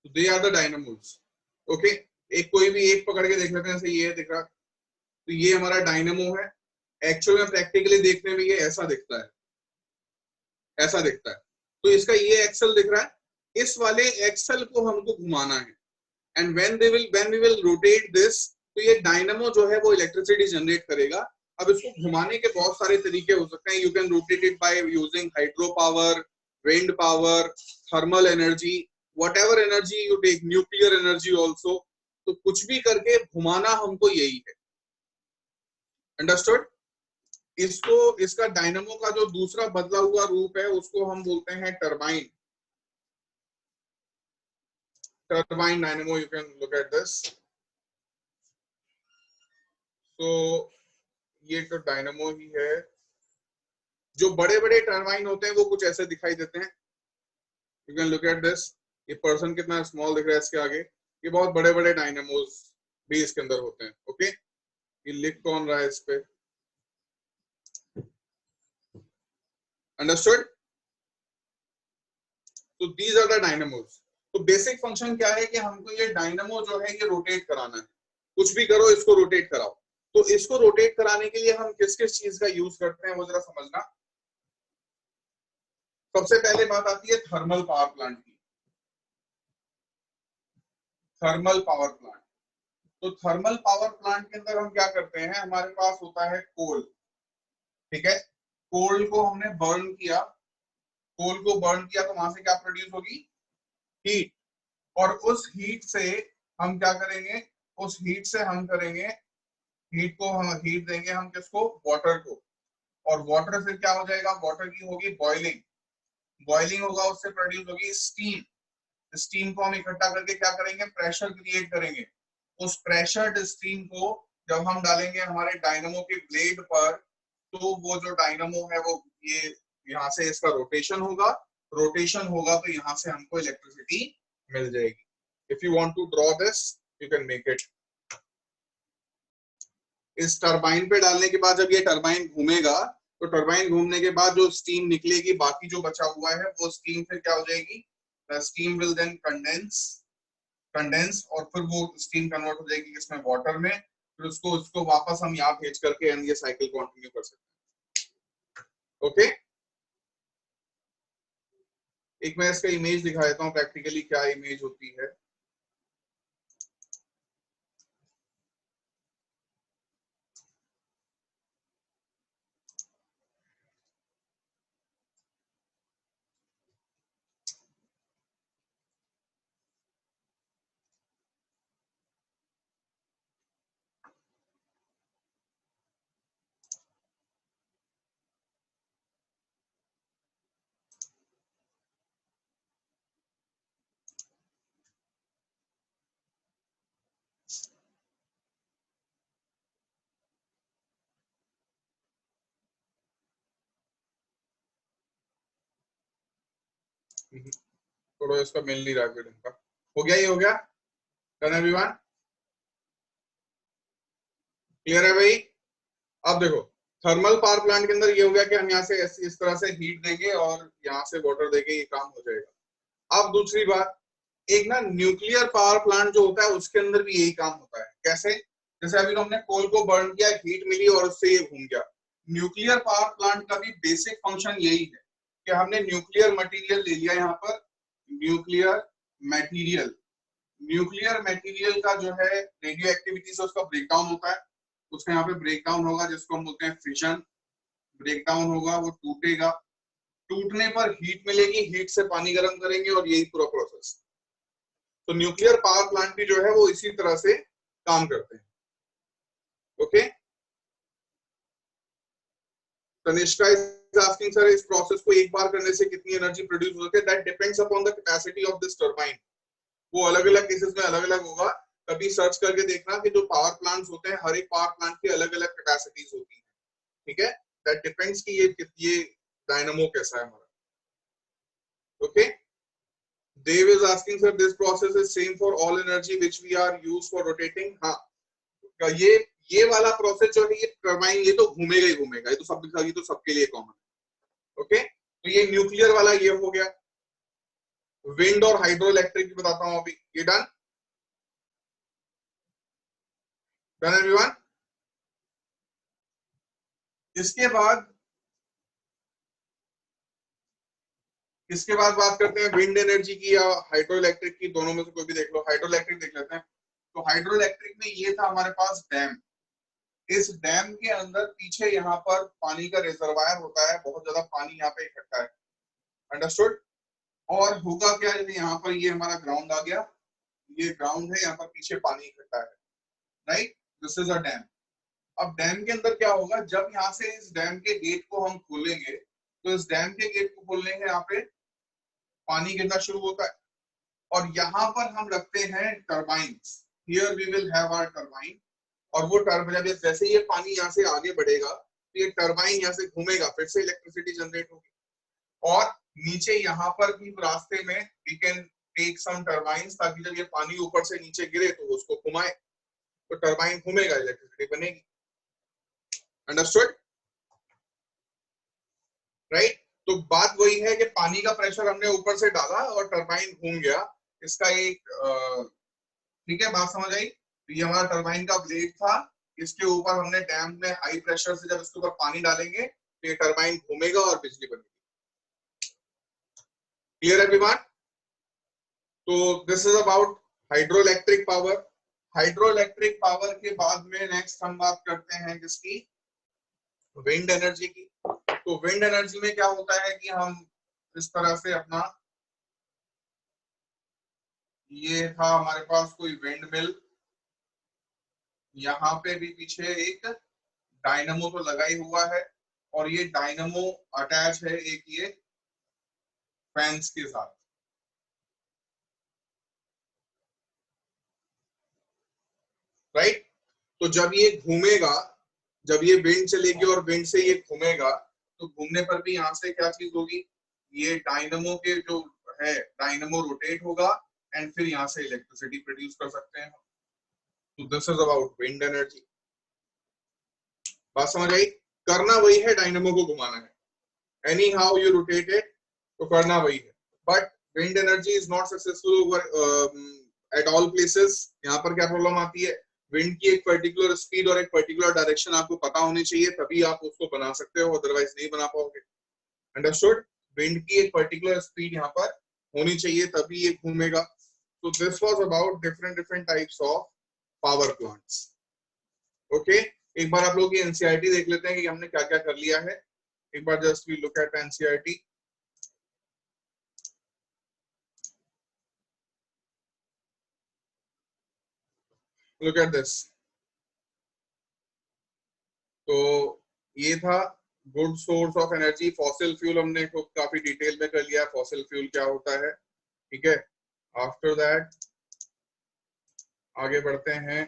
They are the dynamos. Okay. एक कोई भी एक पकड़ के देख लेते हैं, जैसे ये दिख रहा. तो ये हमारा डायनामो है. एक्चुअल में प्रैक्टिकली देखने में ये ऐसा दिखता है, ऐसा दिखता है. तो इसका ये एक्सल दिख रहा है. इस वाले एक्सल को हमको घुमाना है. And when we will rotate this, तो ये डायनामो जो है वो इलेक्ट्रिसिटी जनरेट करेगा. अब इसको घुमाने के बहुत सारे तरीके हो सकते हैं. You can rotate it by using hydro power, wind power, thermal energy, whatever energy you take, nuclear energy also. तो कुछ भी करके घुमाना हमको यही है. अंडरस्टूड? इसको, इसका डायनामो का जो दूसरा बदला हुआ रूप है उसको हम बोलते हैं turbine. Turbine dynamo. You can look at this. तो ये तो डायनामो ही है. जो बड़े बड़े टरबाइन होते हैं वो कुछ ऐसे दिखाई देते हैं. You can look at this. ये पर्सन कितना स्मॉल दिख रहा है इसके आगे. ये बहुत बड़े बड़े डायनामोज भी इसके अंदर होते हैं. ओके. ये लिख कौन रहा है इस पे? अंडरस्टूड? तो दीज आर द डायनामोज. तो बेसिक फंक्शन क्या है कि हमको ये डायनामो जो है ये रोटेट कराना है. कुछ भी करो इसको रोटेट कराओ. तो इसको रोटेट कराने के लिए हम किस किस चीज का यूज करते हैं वो जरा समझना। सबसे पहले बात आती है थर्मल पावर प्लांट की। थर्मल पावर प्लांट, तो थर्मल पावर प्लांट के अंदर हम क्या करते हैं, हमारे पास होता है कोल, ठीक है। कोल को हमने बर्न किया, कोल को बर्न किया तो वहां से क्या प्रोड्यूस होगी, हीट। और उस हीट से हम क्या करेंगे, उस हीट से हम करेंगे, हीट को हम हीट देंगे हम किसको, वाटर को। और वाटर फिर क्या हो जाएगा, वाटर की होगी बॉइलिंग, बॉइलिंग होगा, उससे प्रोड्यूस होगी स्टीम। स्टीम को हम इकट्ठा करके क्या करेंगे, प्रेशर क्रिएट करेंगे। उस प्रेशर्ड स्टीम को जब हम डालेंगे हमारे डायनामो के ब्लेड पर, तो वो जो डायनामो है वो ये यहाँ से इसका रोटेशन होगा, रोटेशन होगा तो यहाँ से हमको इलेक्ट्रिसिटी मिल जाएगी। If you want to draw this you can make it. इस टरबाइन पे डालने के बाद जब ये टरबाइन घूमेगा, तो टरबाइन घूमने के बाद जो स्टीम निकलेगी, बाकी जो बचा हुआ है वो स्टीम फिर क्या हो जाएगी, स्टीम विल देन कंडेंस, और फिर वो स्टीम कन्वर्ट हो जाएगी किसमें, वाटर में। फिर उसको वापस हम यहाँ भेज करके ये साइकिल कंटिन्यू कर सकते हैं। ओके, एक मैं इसका इमेज दिखा देता हूँ प्रैक्टिकली क्या इमेज होती है। थोड़ा इसका मिल नहीं रहा है इनका। हो गया, ये हो गया, डन एवरीवन, क्लियर है भाई। अब देखो थर्मल पावर प्लांट के अंदर ये हो गया कि हम यहाँ से इस तरह से हीट देंगे और यहाँ से वाटर देंगे, ये काम हो जाएगा। अब दूसरी बात, एक ना न्यूक्लियर पावर प्लांट जो होता है उसके अंदर भी यही काम होता है। कैसे, जैसे अभी तो हमने कोल को बर्न किया, हीट मिली और उससे ये घूम गया। न्यूक्लियर पावर प्लांट का भी बेसिक फंक्शन यही है कि हमने न्यूक्लियर मटेरियल ले लिया, यहाँ पर न्यूक्लियर मटेरियल, न्यूक्लियर मटेरियल का जो है रेडियो एक्टिविटी से उसका ब्रेकडाउन होता है, उसका यहाँ पे ब्रेकडाउन होगा जिसको हम बोलते हैं फिशन, ब्रेकडाउन होगा, वो टूटेगा, टूटने पर हीट मिलेगी, हीट से पानी गर्म करेंगे और यही पूरा प्रोसेस। तो न्यूक्लियर पावर प्लांट भी जो है वो इसी तरह से काम करते हैं। Okay, Tanishka is asking sir इस प्रोसेस को एक बार करने से कितनी एनर्जी प्रोड्यूस होती है, that depends upon the capacity of this turbine. वो अलग अलग केसेस में अलग अलग होगा, कभी सर्च करके देखना कि जो पावर प्लांट्स होते हैं हर एक पावर प्लांट की अलग अलग कैपेसिटीज होती है, ठीक है। दैट डिपेंड्स कि ये डायनामो कैसा है हमारा। Okay, Dave is asking sir this process is same for all energy which we are used for rotating। हाँ, ये वाला प्रोसेस जो है ये टरबाइन ये तो घूमेगा ही घूमेगा, ये तो सबके लिए कॉमन है। ओके, तो ये न्यूक्लियर वाला ये हो गया। विंड और हाइड्रो इलेक्ट्रिक बताता हूं अभी, ये डन एवरीवन। इसके बाद बात करते हैं विंड एनर्जी की या हाइड्रो इलेक्ट्रिक की, दोनों में से कोई भी देख लो। हाइड्रो इलेक्ट्रिक देख लेते हैं। तो हाइड्रो इलेक्ट्रिक में ये था हमारे पास डैम, इस डैम के अंदर पीछे यहाँ पर पानी का रिजर्वायर होता है, बहुत ज्यादा पानी यहाँ पे इकट्ठा है, अंडरस्टूड। और होगा क्या, यहाँ पर ये हमारा ग्राउंड आ गया, ये ग्राउंड है, यहाँ पर पीछे पानी इकट्ठा है, right, this is a dam. अब डैम के अंदर क्या होगा, जब यहाँ से इस डैम के गेट को हम खोलेंगे, तो इस डैम के गेट को खोलने के यहाँ पे पानी गिरना शुरू होता है, और यहाँ पर हम रखते हैं turbines, here we will have our turbine. और वो टरबाइन जैसे ये पानी यहाँ से आगे बढ़ेगा तो ये टरबाइन यहाँ से घूमेगा, फिर से इलेक्ट्रिसिटी जनरेट होगी। और नीचे यहाँ पर भी रास्ते में we can take some turbines, ताकि जब ये पानी ऊपर से नीचे गिरे तो उसको घुमाए, तो टरबाइन घूमेगा, इलेक्ट्रिसिटी बनेगी, अंडरस्टूड, राइट। तो बात वही है कि पानी का प्रेशर हमने ऊपर से डाला और टरबाइन घूम गया, इसका एक ठीक है, बात समझ आई। तो ये हमारा टरबाइन का ब्लेड था, इसके ऊपर हमने डैम में हाई प्रेशर से जब इसके ऊपर पानी डालेंगे तो ये टरबाइन घूमेगा और बिजली बनेगी। Clear everyone? तो this is about hydroelectric power. Hydroelectric power के बाद में नेक्स्ट हम बात करते हैं किसकी? विंड एनर्जी की। तो विंड एनर्जी में क्या होता है कि हम इस तरह से अपना, ये था हमारे पास कोई विंड मिल, यहाँ पे भी पीछे एक डायनमो तो लगा ही हुआ है और ये डायनमो अटैच है एक ये फैंस के साथ। राइट? तो जब ये घूमेगा, जब ये विंड चलेगी और विंड से ये घूमेगा, तो घूमने पर भी यहाँ से क्या चीज होगी? ये डायनमो के जो है, डायनमो रोटेट होगा एंड फिर यहाँ से इलेक्ट्रिसिटी प्रोड्यूस कर सकते हैं। तो this is about wind energy. बात समझ आई? करना वही है, डायनमो को घुमाना है। Any how you rotate it, तो करना वही है। But wind energy is not successful over at all places. यहाँ पर क्या प्रॉब्लम आती है? विंड की एक पर्टिकुलर स्पीड और एक पर्टिकुलर डायरेक्शन आपको पता होनी चाहिए, तभी आप उसको बना सकते हो, अदरवाइज नहीं बना पाओगे। अंडरस्टूड? विंड की एक पर्टिकुलर स्पीड यहाँ पर होनी चाहिए, तभी ये घूमेगा। तो this was about different different types of power plants. Okay, एक बार आप लोग की एनसीईआरटी देख लेते हैं कि हमने क्या क्या कर लिया है। एक बार just we look at NCERT. Look at this. तो ये था good source of energy. Fossil fuel हमने तो काफी डिटेल में कर लिया, फॉसिल फ्यूल क्या होता है। ठीक है, आफ्टर दैट आगे बढ़ते हैं।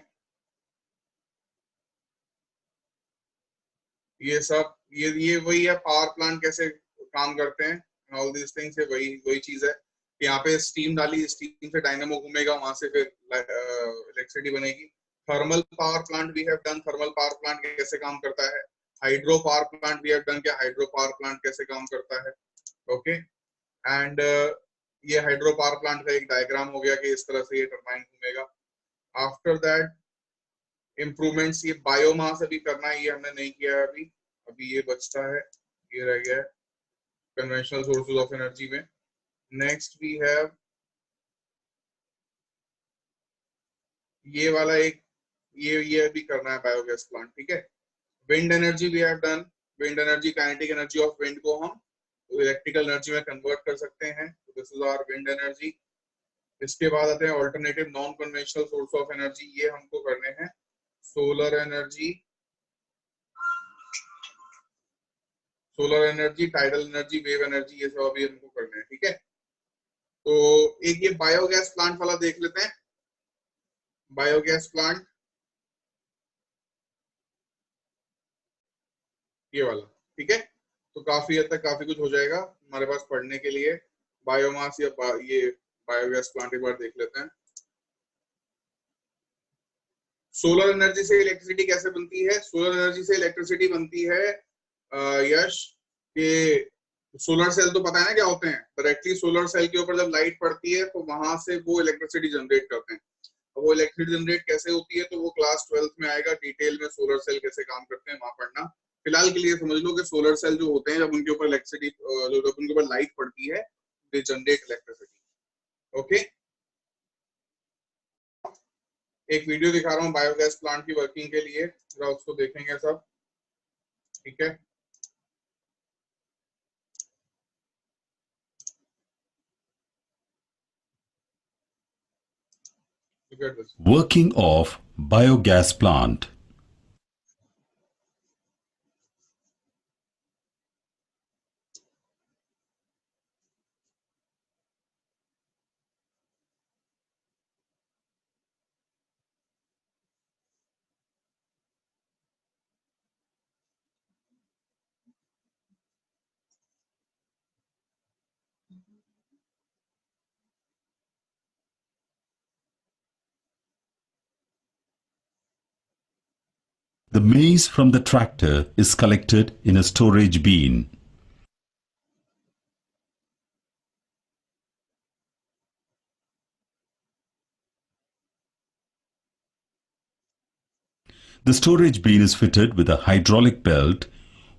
ये सब ये वही है, पावर प्लांट कैसे काम करते हैं, ऑल दिस थिंग्स। वही वही चीज है कि यहाँ पे स्टीम डाली, स्टीम से डायनेमो घूमेगा, वहां से फिर इलेक्ट्रिसिटी बनेगी। Thermal power plant we have done, thermal power plant कैसे काम करता है। Hydro power plant we have done, क्या हाइड्रो पावर प्लांट कैसे काम करता है। ओके, एंड ये हाइड्रो पावर प्लांट का एक डायग्राम हो गया कि इस तरह से ये टरबाइन घूमेगा। आफ्टर दैट इम्प्रूवमेंट्स, ये बायोमास अभी करना है, ये हमने नहीं किया है अभी, अभी ये बचता है, ये रह गया है कन्वेंशनल सोर्सेज ऑफ एनर्जी में। नेक्स्ट वी हैव ये वाला एक, ये अभी करना है बायोगैस प्लांट। ठीक है, wind energy we have done. Wind energy, kinetic energy of wind को हम इलेक्ट्रिकल एनर्जी में कन्वर्ट कर सकते हैं, this is our wind energy. इसके बाद आते हैं alternative non conventional source of energy, ये हमको करने हैं। Solar energy, solar energy, tidal energy, wave energy, ये सब अभी हमको करने हैं। ठीक है, तो एक ये बायोगैस प्लांट वाला देख लेते हैं। बायोगैस प्लांट ये वाला, ठीक है। तो काफी हद तक काफी कुछ हो जाएगा हमारे पास पढ़ने के लिए। बायोमास या ये बायोगैस प्लांट एक बार देख लेते हैं। सोलर एनर्जी से इलेक्ट्रिसिटी कैसे बनती है? सोलर एनर्जी से इलेक्ट्रिसिटी बनती है यश के, सोलर सेल तो पता है ना क्या होते हैं। डायरेक्टली सोलर सेल के ऊपर जब लाइट पड़ती है तो वहां से वो इलेक्ट्रिसिटी जनरेट करते हैं। तो वो इलेक्ट्रिसिटी जनरेट कैसे होती है, तो वो क्लास 12th में आएगा डिटेल में, सोलर सेल कैसे काम करते हैं वहां पढ़ना। फिलहाल के लिए समझ लो कि सोलर सेल जो होते हैं, जब उनके ऊपर इलेक्ट्रिसिटी, जब उनके ऊपर लाइट पड़ती है, दे जनरेट इलेक्ट्रिसिटी। ओके, एक वीडियो दिखा रहा हूँ बायोगैस प्लांट की वर्किंग के लिए, जरा उसको देखेंगे सब। ठीक है, Working of biogas plant. The maize from the tractor is collected in a storage bin. The storage bin is fitted with a hydraulic belt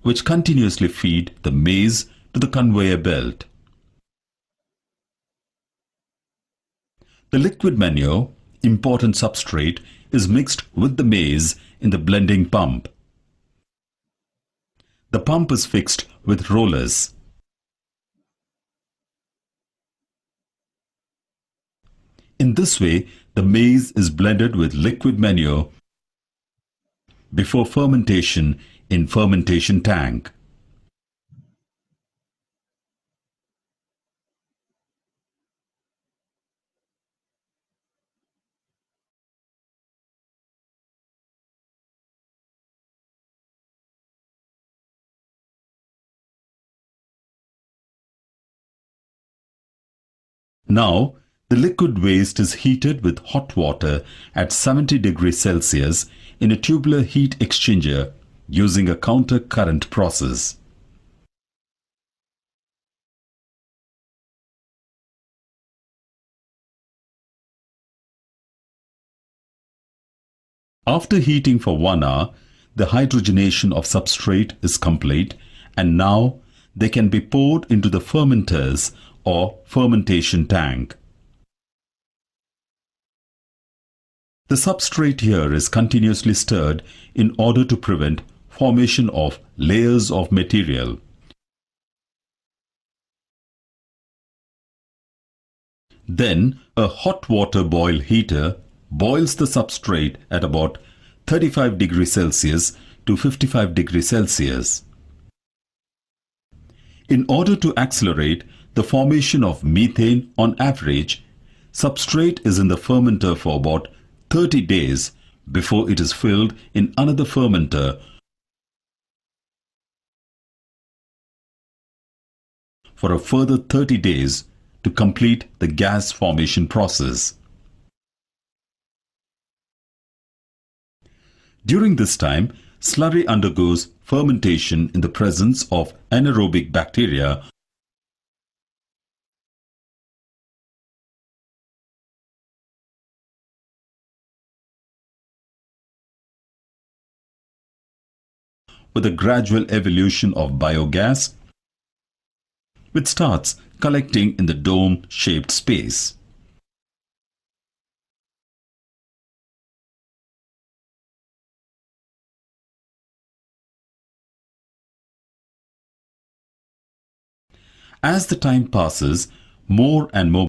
which continuously feed the maize to the conveyor belt. The liquid manure, important substrate, is mixed with the maize in the blending pump. The pump is fixed with rollers. In this way, the maize is blended with liquid manure before fermentation in fermentation tank. Now, the liquid waste is heated with hot water at 70 degrees Celsius in a tubular heat exchanger using a counter current process. After heating for 1 hour, the hydrogenation of substrate is complete, and now they can be poured into the fermenters or fermentation tank. The substrate here is continuously stirred in order to prevent formation of layers of material. Then a hot water boil heater boils the substrate at about 35 degrees Celsius to 55 degrees Celsius. In order to accelerate the formation of methane on average, substrate is in the fermenter for about 30 days before it is filled in another fermenter for a further 30 days to complete the gas formation process. During this time, slurry undergoes fermentation in the presence of anaerobic bacteria with a gradual evolution of biogas, which starts collecting in the dome-shaped space. As the time passes, more and more